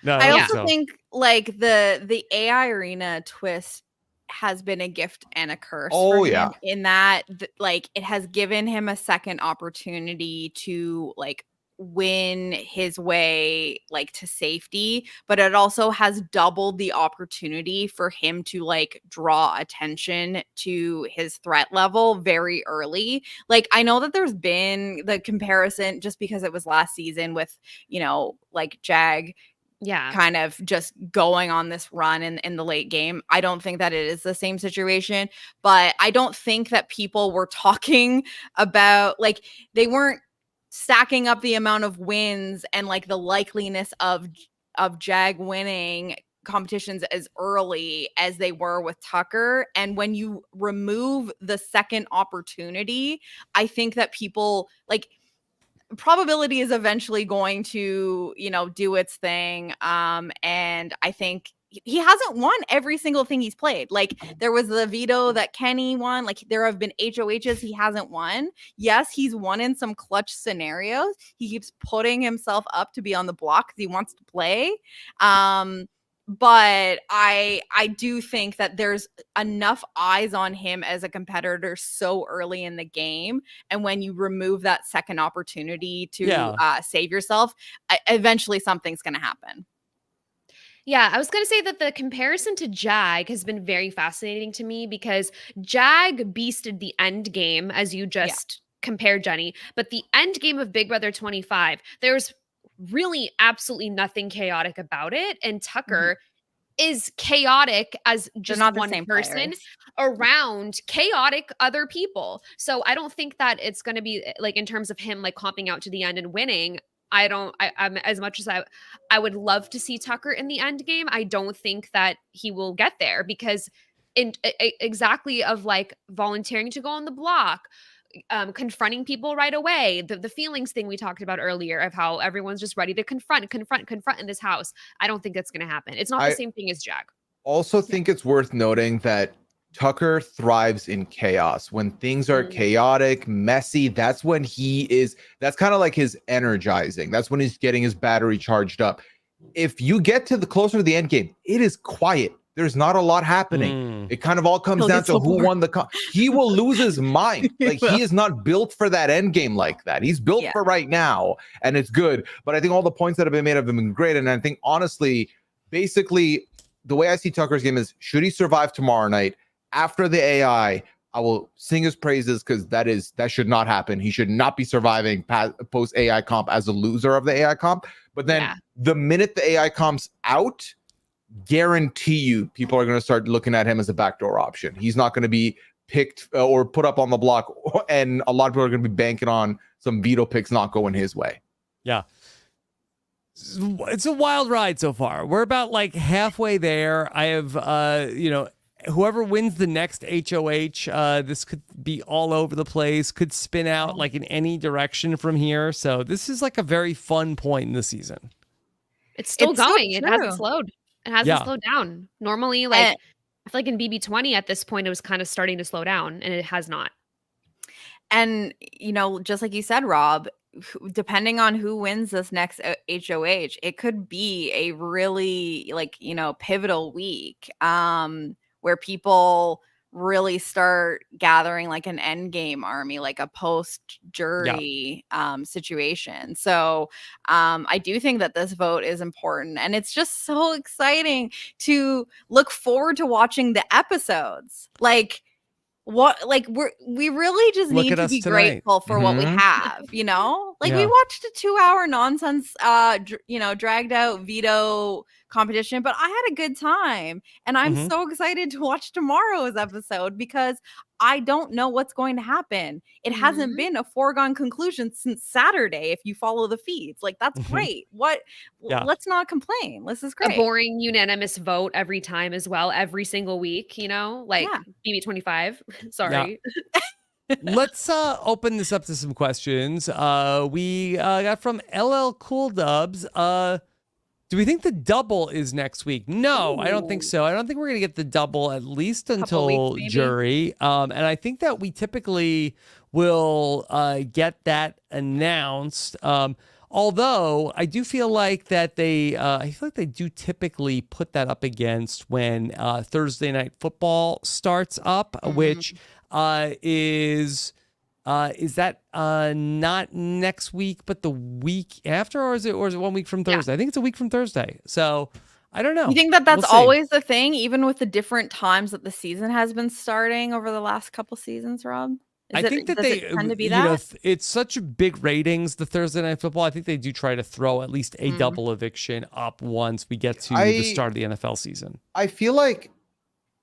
No, I also think like the AI arena twist has been a gift and a curse. For him in that like it has given him a second opportunity to like win his way like to safety, but it also has doubled the opportunity for him to like draw attention to his threat level very early. Like I know that there's been the comparison just because it was last season with like Jag Yeah. kind of just going on this run in the late game. I don't think that it is the same situation, but I don't think that people were talking about, like, they weren't stacking up the amount of wins and like the likeliness of Jag winning competitions as early as they were with Tucker. And when you remove the second opportunity, I think that people, like, probability is eventually going to, do its thing. And I think he hasn't won every single thing he's played. Like, there was the veto that Kenny won. Like, there have been HOHs he hasn't won. Yes, he's won in some clutch scenarios. He keeps putting himself up to be on the block because he wants to play. But I do think that there's enough eyes on him as a competitor so early in the game, and when you remove that second opportunity to save yourself, eventually something's going to happen. Yeah, I was going to say that the comparison to Jag has been very fascinating to me because Jag beasted the end game, as you just compared, Jenny. But the end game of Big Brother 25, there's really absolutely nothing chaotic about it. And Tucker is chaotic as just not the one same person players. around chaotic other people. So I don't think that it's going to be like in terms of him like comping out to the end and winning. I'm as much as I would love to see Tucker in the end game, I don't think that he will get there because exactly of like volunteering to go on the block, confronting people right away, the feelings thing we talked about earlier of how everyone's just ready to confront in this house. I don't think that's going to happen. It's not the same thing as Jag. Also think it's worth noting that Tucker thrives in chaos. When things are chaotic, messy, that's when that's kind of like his energizing. That's when he's getting his battery charged up. If you get to the closer to the end game, it is quiet. There's not a lot happening. It kind of all comes down to who won he will lose his mind. Like, he is not built for that end game like that. He's built for right now, and it's good. But I think all the points that have been made have been great. And I think, honestly, basically, the way I see Tucker's game is, should he survive tomorrow night, after the AI, I will sing his praises because that should not happen. He should not be surviving post AI comp as a loser of the AI comp. But then the minute the AI comp's out, guarantee you people are going to start looking at him as a backdoor option. He's not going to be picked or put up on the block, and a lot of people are going to be banking on some veto picks not going his way. Yeah. It's a wild ride so far. We're about like halfway there. I have, whoever wins the next HOH, this could be all over the place, could spin out like in any direction from here. So this is like a very fun point in the season. It's still going. So it hasn't slowed. It hasn't slowed down. Normally, like, I feel like in BB20 at this point, it was kind of starting to slow down, and it has not. And, just like you said, Rob, depending on who wins this next HOH, it could be a really pivotal week where people really start gathering like an end game army, like a post jury situation. So I do think that this vote is important, and it's just so exciting to look forward to watching the episodes. Like, we really just need to be grateful for what we have, we watched a 2-hour nonsense dragged out veto competition, but I had a good time, and I'm so excited to watch tomorrow's episode because I don't know what's going to happen. It hasn't been a foregone conclusion since Saturday if you follow the feeds. Like, that's great. Let's not complain. This is great. A boring unanimous vote every time as well, every single week, BB25. Sorry. Yeah. Let's open this up to some questions. We got from LL Cool Dubs. Do we think the double is next week? No, I don't think so. I don't think we're going to get the double at least until jury. And I think that we typically will get that announced. Although I do feel like that I feel like they do typically put that up against when Thursday Night Football starts up, which is that not next week, but the week after, or is it 1 week from Thursday? I think it's a week from Thursday. So I don't know. You think that that's always the thing, even with the different times that the season has been starting over the last couple seasons, Rob? I think that does they, it tend to be you that? know, it's such a big ratings, the Thursday Night Football. I think they do try to throw at least a double eviction up once we get to the start of the NFL season. I feel like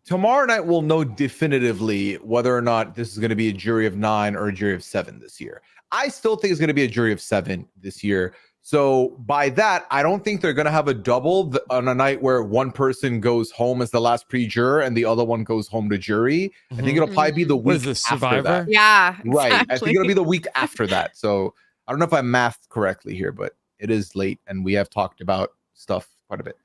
tomorrow night we'll know definitively whether or not this is going to be a jury of 9 or a jury of 7 this year. I still think it's going to be a jury of 7 this year. So by that, I don't think they're going to have a double on a night where one person goes home as the last pre-juror and the other one goes home to jury. I think it'll probably be the What is week this, after Survivor? that. Yeah, Right. I exactly. think it'll be the week after that. So I don't know if I mathed correctly here, but it is late and we have talked about stuff quite a bit.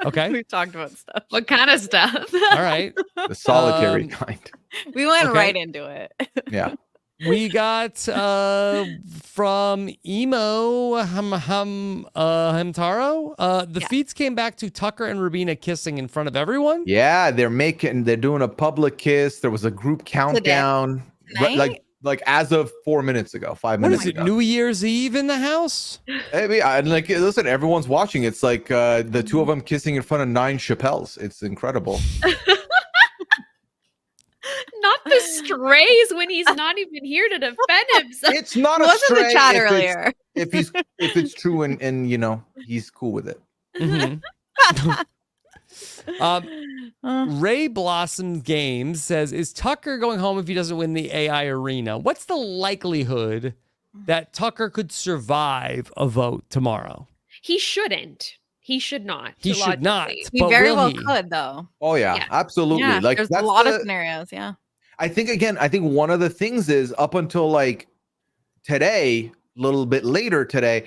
Okay. We've talked about stuff. What kind of stuff? All right. The solitary kind. We went Okay. right into it. Yeah. We got from Emo Hamtaro. The feeds came back to Tucker and Rubina kissing in front of everyone. Yeah, they're doing a public kiss. There was a group countdown. Tonight? Like as of 4 minutes ago, 5 What minutes is it? ago. New Year's Eve in the house? I mean, listen, everyone's watching. It's like the two of them kissing in front of 9 Chappelles. It's incredible. Not the strays when he's not even here to defend himself. It's not It a wasn't the stray chat if earlier. if it's true and you know he's cool with it. Ray Blossom Games says, is Tucker going home if he doesn't win the AI arena? What's the likelihood that Tucker could survive a vote tomorrow? He shouldn't. He should not. He should not. logically. He But very will well he? could, though. Oh yeah, Yeah. absolutely. Yeah, Like there's that's a lot of the- scenarios. Yeah. I think one of the things is up until like today, a little bit later today,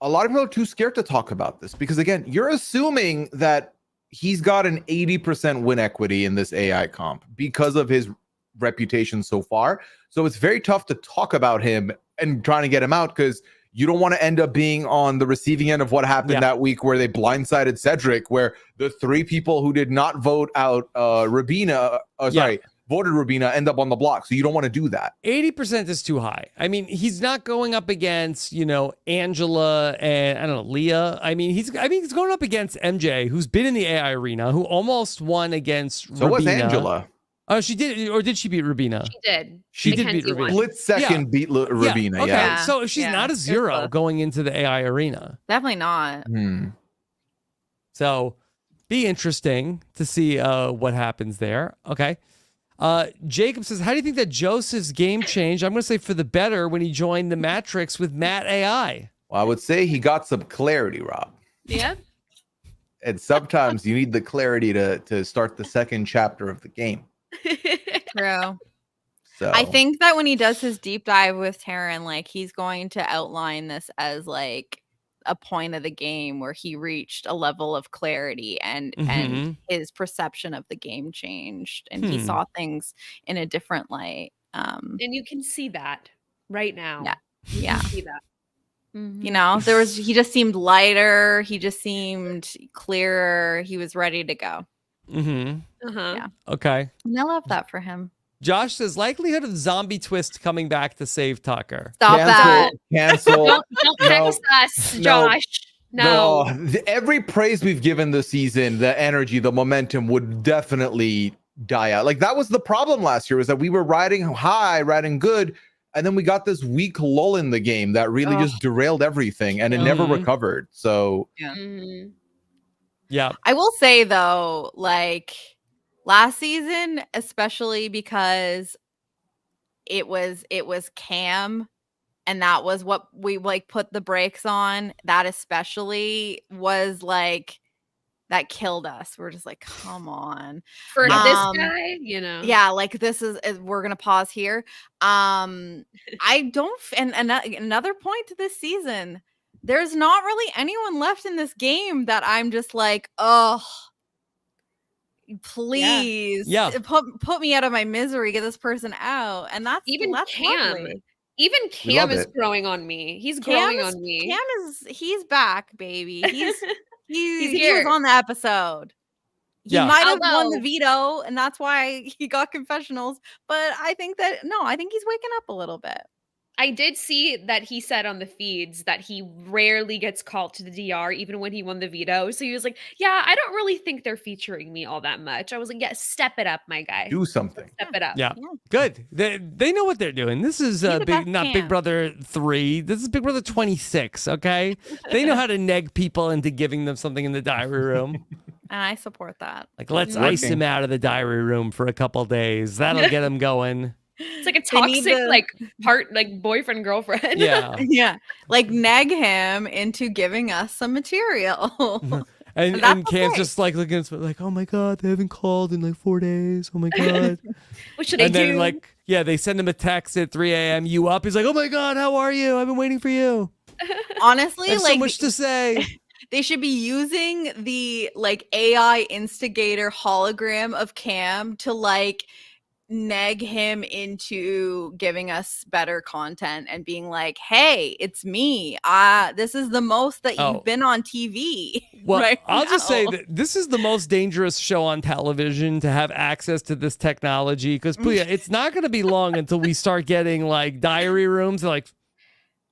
a lot of people are too scared to talk about this because again, you're assuming that he's got an 80% win equity in this AI comp because of his reputation so far. So it's very tough to talk about him and trying to get him out because you don't want to end up being on the receiving end of what happened that week where they blindsided Cedric, where the 3 people who did not vote out voted Rubina end up on the block. So you don't want to do that. 80% is too high. I mean, he's not going up against, Angela and I don't know, Leah. I mean, he's going up against MJ, who's been in the AI arena, who almost won against So Rubina. was Angela. Oh, she did, or did she beat Rubina? She did. She did beat Mackenzie Rubina. won. Split second beat Rubina. Okay, Yeah. so she's Yeah, not a it's 0 close. going into the AI arena. Definitely not. So be interesting to see what happens there. Okay. Jacob says, how do you think that Joseph's game changed? I'm going to say for the better when he joined the Matrix with Matt AI. Well, I would say he got some clarity, Rob. Yeah. And sometimes you need the clarity to start the second chapter of the game. True. So I think that when he does his deep dive with Taryn, like he's going to outline this as like a point of the game where he reached a level of clarity and his perception of the game changed and he saw things in a different light. And you can see that right now. Yeah. You Yeah. can see that. You know, he just seemed lighter, he just seemed clearer, he was ready to go. Uh-huh. Yeah. Okay. And I love that for him. Josh says, likelihood of zombie twist coming back to save Tucker. Stop that. Cancel. Don't text us, Josh. No. Every praise we've given this season, the energy, the momentum would definitely die out. Like that was the problem last year, was that we were riding high, riding good, and then we got this weak lull in the game that really just derailed everything, and it never recovered. So Yeah. I will say though, like last season, especially because it was Cam and that was what we like put the brakes on, that especially was like that killed us. We're just like, come on. For this guy, Yeah, like this is we're gonna pause here. I don't and another point to this season, there's not really anyone left in this game that I'm just like, oh, please, put me out of my misery, get this person out. And that's even that's Cam. lovely. Even Cam is it. growing on me. He's Cam growing is- on me. Cam he's back, baby. He here. was on the episode. He Yeah. might have won Although- the veto, and that's why he got confessionals. But I think he's waking up a little bit. I did see that he said on the feeds that he rarely gets called to the DR, even when he won the veto. So he was like, yeah, I don't really think they're featuring me all that much. I was like, yeah, step it up, my guy. Do something. Step it up. Yeah. Yeah. Good. They know what they're doing. This is Be the big, best not Cam. Big Brother 3. This is Big Brother 26, okay? They know how to neg people into giving them something in the diary room. And I support that. Like, let's Working. ice him out of the diary room for a couple days. That'll get him going. It's like a They need toxic, like boyfriend girlfriend. Yeah. Yeah. Like nag him into giving us some material. And That's Cam's okay. just like looking at like, oh my God, they haven't called in like 4 days. Oh my God. What should I And do? then like, yeah, they send him a text at 3 a.m. You up? He's like, oh my God, how are you? I've been waiting for you. Honestly, I have like so much to say. they should be using the like AI instigator hologram of Cam to like neg him into giving us better content and being like, hey, it's me. This is the most that Oh. you've been on TV. Well, right I'll just say now. that this is the most dangerous show on television to have access to this technology because Pooya, it's not going to be long until we start getting like diary rooms. Like,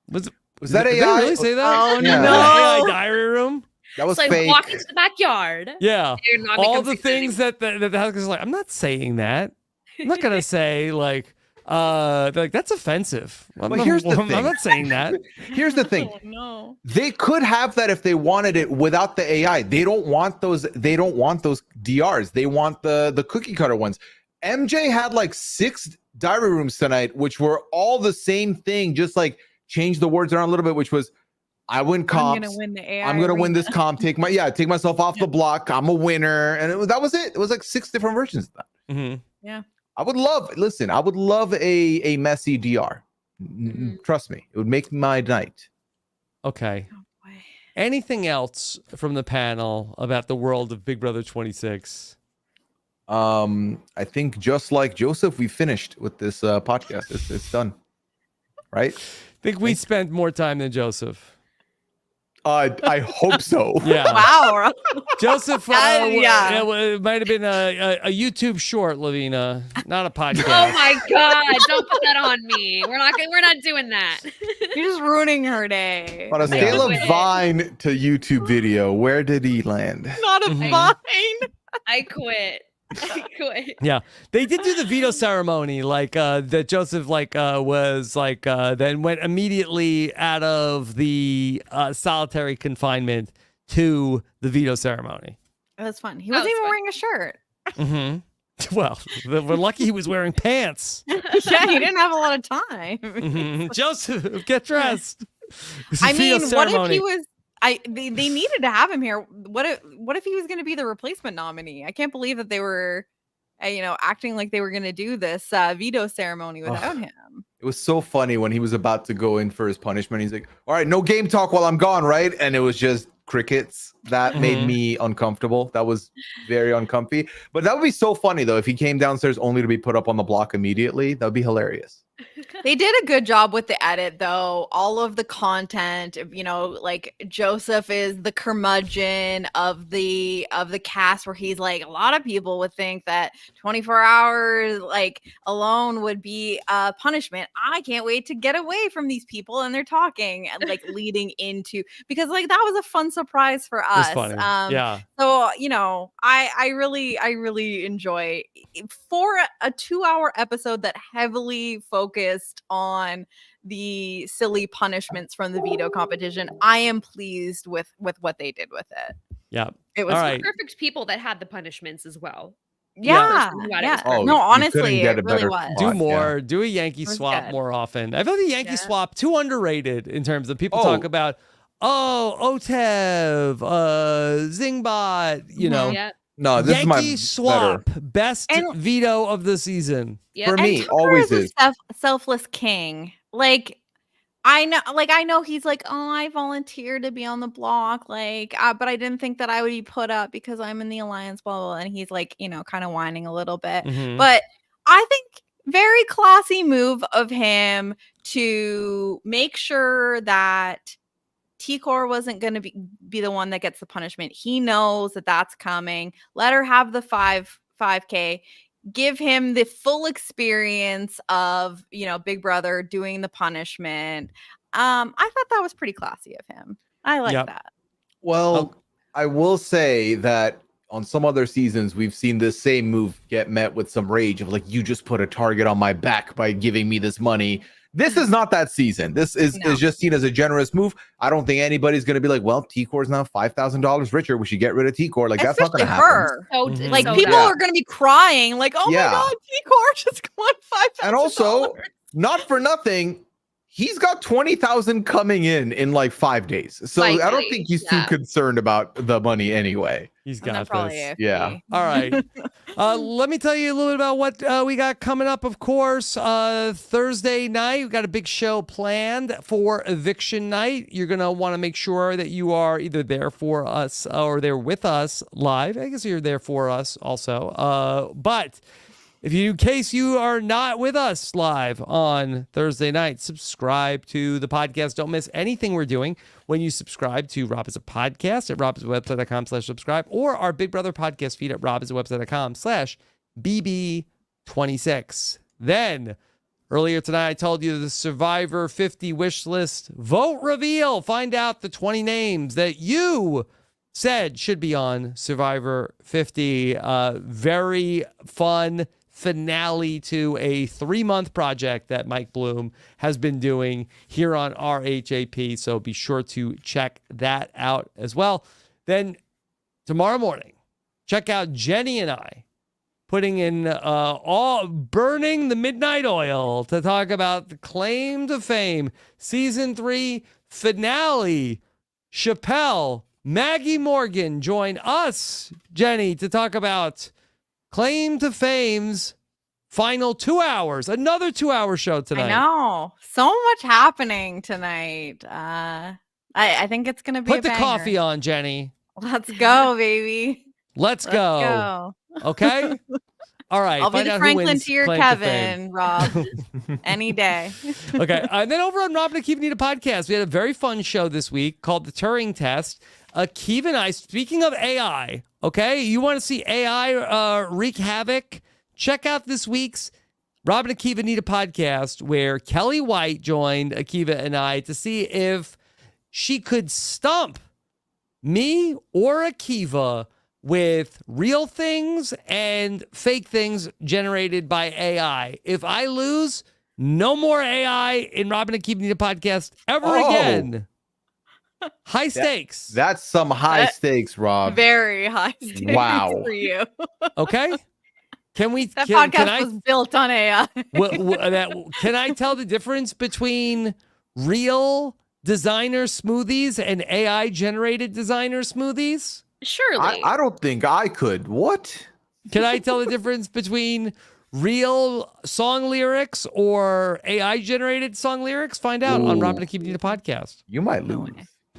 was that did they AI? really say that? Oh, Yeah. no. AI diary room. That was it's like fake. walk into the backyard. Yeah, You're not all making the sense things that the house is like. I'm not saying that. I'm not gonna say like that's offensive. I'm Well, not, here's the I'm thing. not saying that. Here's the thing. Oh, no. They could have that if they wanted it without the AI. They don't want those. They don't want those DRs. They want the cookie cutter ones. MJ had like 6 diary rooms tonight, which were all the same thing. Just like change the words around a little bit, which was, I win comps. I'm gonna win the AI. I'm gonna win arena. this comp. Take myself off the block. I'm a winner, and that was it. It was like 6 different versions of that. Mm-hmm. Yeah. I would love a messy DR. Trust me, it would make my night. Okay. Oh, boy. Anything else from the panel about the world of Big Brother 26? I think just like Joseph, we finished with this podcast. It's done, right? I think we spent more time than Joseph. I hope so. Yeah. Wow. Joseph, Yeah. it might have been a YouTube short, Lovina, not a podcast. Oh my God! Don't put that on me. We're not doing that. You're just ruining her day. On a scale of quit. Vine to YouTube video, where did he land? Not a Mhm. fine. I quit. I quit. Yeah, they did do the veto ceremony, like that Joseph was then went immediately out of the solitary confinement to the veto ceremony. It was fun. He That wasn't was even fun. wearing a shirt. Mm-hmm. Well, we're lucky he was wearing pants. Yeah, he didn't have a lot of time. Mhm. Joseph, get dressed. It's a I veto mean, what if ceremony. he was? They needed to have him here. What if he was going to be the replacement nominee? I can't believe that they were, acting like they were going to do this veto ceremony without him. It was so funny when he was about to go in for his punishment. He's like, all right, no game talk while I'm gone, right? And it was just crickets. That made me uncomfortable. That was very uncomfy. But that would be so funny, though, if he came downstairs only to be put up on the block immediately. That would be hilarious. They did a good job with the edit, though. All of the content, like Joseph is the curmudgeon of the cast, where he's like, a lot of people would think that 24 hours like alone would be punishment. I can't wait to get away from these people, and they're talking and like leading into, because like that was a fun surprise for It us. was funny. Yeah. So I really enjoy for a 2-hour episode that heavily focused on the silly punishments from the veto competition. I am pleased with what they did with it. Yeah. It was All right. Perfect people that had the punishments as well. yeah, Person who had it yeah. was Oh, perfect. you No, couldn't honestly, get it a really better was. Do spot, more. Do a Yankee was swap good. more often. I feel the Yankee Yeah. swap too underrated in terms of people Oh. talk about, Otev, Zingbot, Yeah. No, this Yankee is swap, better. best And- veto of the season. Yep. For And me, Tucker always is is. a selfless king. Like I know he's like, oh, I volunteered to be on the block, like, but I didn't think that I would be put up because I'm in the alliance, blah, blah, blah. And he's like, kind of whining a little bit. Mhm. But I think very classy move of him to make sure that T-Core wasn't going to be the one that gets the punishment. He knows that that's coming. Let her have the 5K. give him the full experience of, Big Brother doing the punishment. I thought that was pretty classy of him. I like that. Well, I will say that on some other seasons, we've seen this same move get met with some rage of like, you just put a target on my back by giving me this money. This is not that season. This is just seen as a generous move. I don't think anybody's going to be like, well, T-Core is now $5,000 richer. We should get rid of T-Core. Like, that's not going to happen. Like, people are going to be crying like, oh my God, T-Core just won $5,000. And also, not for nothing, he's got 20,000 coming in like 5 days. So Likely, I don't think he's too concerned about the money anyway. He's got this. Yeah. All right. Let me tell you a little bit about what we got coming up. Of course, Thursday night, we've got a big show planned for eviction night. You're going to want to make sure that you are either there for us or there with us live. I guess you're there for us also. But in case you are not with us live on Thursday night, subscribe to the podcast. Don't miss anything we're doing when you subscribe to Rob is a Podcast at robisawebsite.com/subscribe or our Big Brother podcast feed at robisawebsite.com/BB26. Then, earlier tonight, I told you the Survivor 50 wish list vote reveal. Find out the 20 names that you said should be on Survivor 50. Very fun finale to a 3-month project that Mike Bloom has been doing here on RHAP. So be sure to check that out as well. Then tomorrow morning, check out Jenny and I putting in burning the midnight oil to talk about the Claim to Fame season 3 finale. Chappelle, Maggie Morgan join us, Jenny, to talk about Claim to Fame's final 2 hours, another 2-hour show tonight. I know. So much happening tonight. I think it's going to be Put the coffee on, Jenny. Let's go, baby. Let's go. Okay? All right. I'll be find the out Franklin who to your Claim Kevin, Rob. Any day. Okay. And then over on Rob and Akiva Need a Podcast, we had a very fun show this week called The Turing Test. Akiva and I, speaking of AI, okay, you want to see AI wreak havoc? Check out this week's Rob and Akiva Need a Podcast, where Kelly White joined Akiva and I to see if she could stump me or Akiva with real things and fake things generated by AI. If I lose, no more AI in Rob and Akiva Need a Podcast ever again. High stakes. That's some high stakes, Rob. Very high stakes for you. Okay. Can we? That podcast was built on AI. Can I tell the difference between real designer smoothies and AI generated designer smoothies? Surely. I don't think I could. What? Can I tell the difference between real song lyrics or AI generated song lyrics? Find out on Rob and Akiva Need a Podcast. You might lose.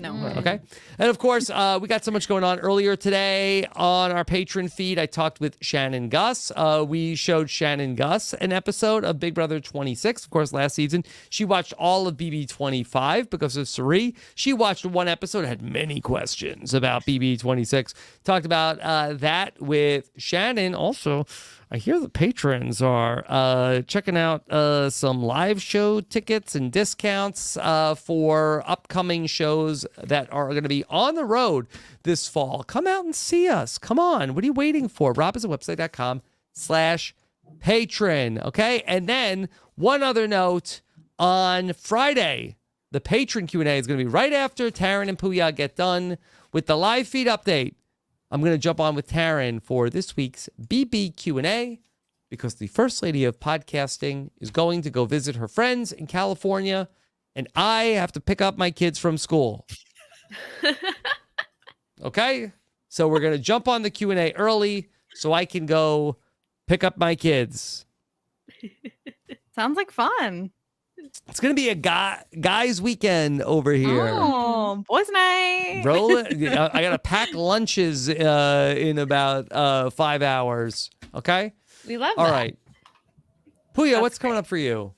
No. Okay. And of course, we got so much going on earlier today on our Patreon feed. I talked with Shannon Gus. We showed Shannon Gus an episode of Big Brother 26. Of course, last season, she watched all of BB25 because of Suri. She watched one episode, had many questions about BB26. Talked about that with Shannon. Also, I hear the patrons are checking out some live show tickets and discounts for upcoming shows that are going to be on the road this fall. Come out and see us. Come on. What are you waiting for? robisawebsite.com/patron. Okay. And then one other note, on Friday, the patron Q&A is going to be right after Taryn and Pooya get done with the live feed update. I'm going to jump on with Taryn for this week's BB Q&A because the First Lady of Podcasting is going to go visit her friends in California, and I have to pick up my kids from school. Okay? So we're going to jump on the Q&A early so I can go pick up my kids. Sounds like fun. It's going to be a guys weekend over here. Oh, boys night. Roll it. I got to pack lunches in about 5 hours. Okay? We love that. All right. Pooya, what's coming up for you?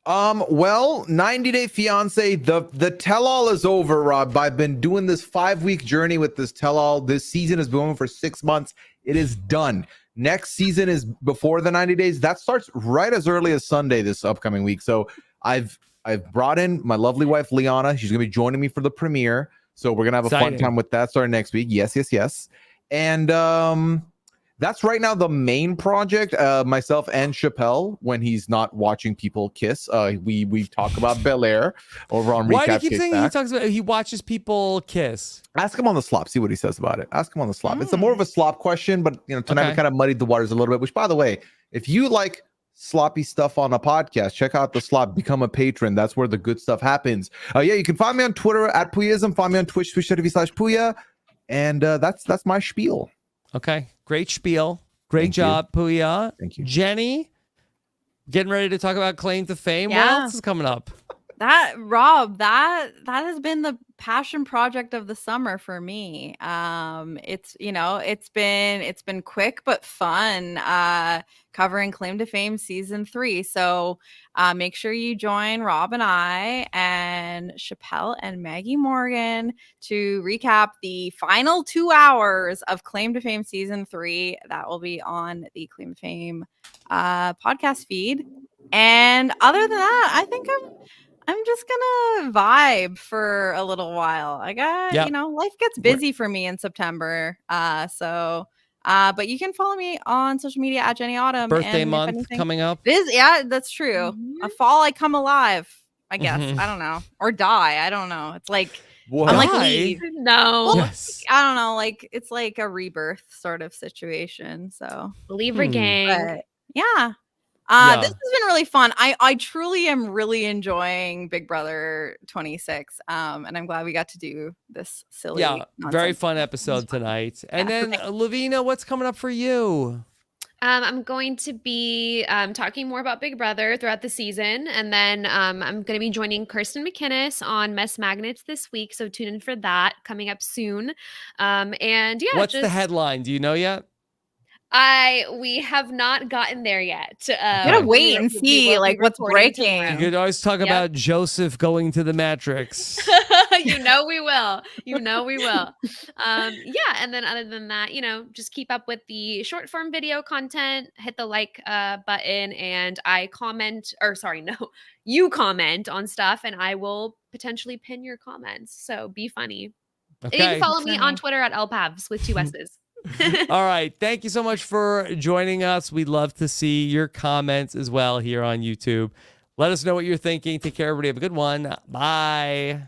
Well, 90 Day Fiance, the tell-all is over, Rob. I've been doing this 5-week journey with this tell-all. This season has been going for 6 months. It is done. Next season is before the 90 days. That starts right as early as Sunday this upcoming week. So I've brought in my lovely wife, Liana. She's going to be joining me for the premiere. So we're going to have a fun time with that starting next week. Yes. And that's right now the main project. Myself and Chappelle, when he's not watching people kiss, we talk about Bel Air over on Recap. Why do you keep saying he watches people kiss? Ask him on the slop. See what he says about it. Ask him on the slop. It's more of a slop question, but tonight we kind of muddied the waters a little bit. Which, by the way, if you like sloppy stuff on a podcast, check out the slop. Become a patron. That's where the good stuff happens. You can find me on Twitter at Pooyism. Find me on Twitch, twitch.tv/Pooya, and that's my spiel. Okay, great spiel. Great job, Pooya. Thank you. Jenny, getting ready to talk about claim to fame. Yeah. What else is coming up? Rob, that has been the passion project of the summer for me. It's been quick but fun, covering Claim to Fame season 3. So make sure you join Rob and I and Chappelle and Maggie Morgan to recap the final 2 hours of Claim to Fame season 3. That will be on the Claim to Fame podcast feed. And other than that, I think I'm just gonna vibe for a little while. I got, life gets busy for me in September. But you can follow me on social media at Jenny Autumn. Birthday month coming up. That's true. A fall I come alive, I guess. I don't know. Or die. I don't know. It's like I'm like leave. No. Well, I don't know. Like it's like a rebirth sort of situation. So Believer gang. But, yeah. This has been really fun. I truly am really enjoying Big Brother 26. And I'm glad we got to do this silly. Very fun episode tonight. And then Lovina, what's coming up for you? I'm going to be talking more about Big Brother throughout the season. And then I'm going to be joining Kirsten McInnes on Mess Magnets this week. So tune in for that coming up soon. What's the headline? Do you know yet? We have not gotten there yet. Gotta wait and see what's breaking. You could always talk about Joseph going to the Matrix. We will. And then other than that, just keep up with the short form video content, hit the like button, and you comment on stuff and I will potentially pin your comments. So be funny. Okay. You can follow me on Twitter at LPavs with 2 S's. All right. Thank you so much for joining us. We'd love to see your comments as well here on YouTube. Let us know what you're thinking. Take care, everybody. Have a good one. Bye.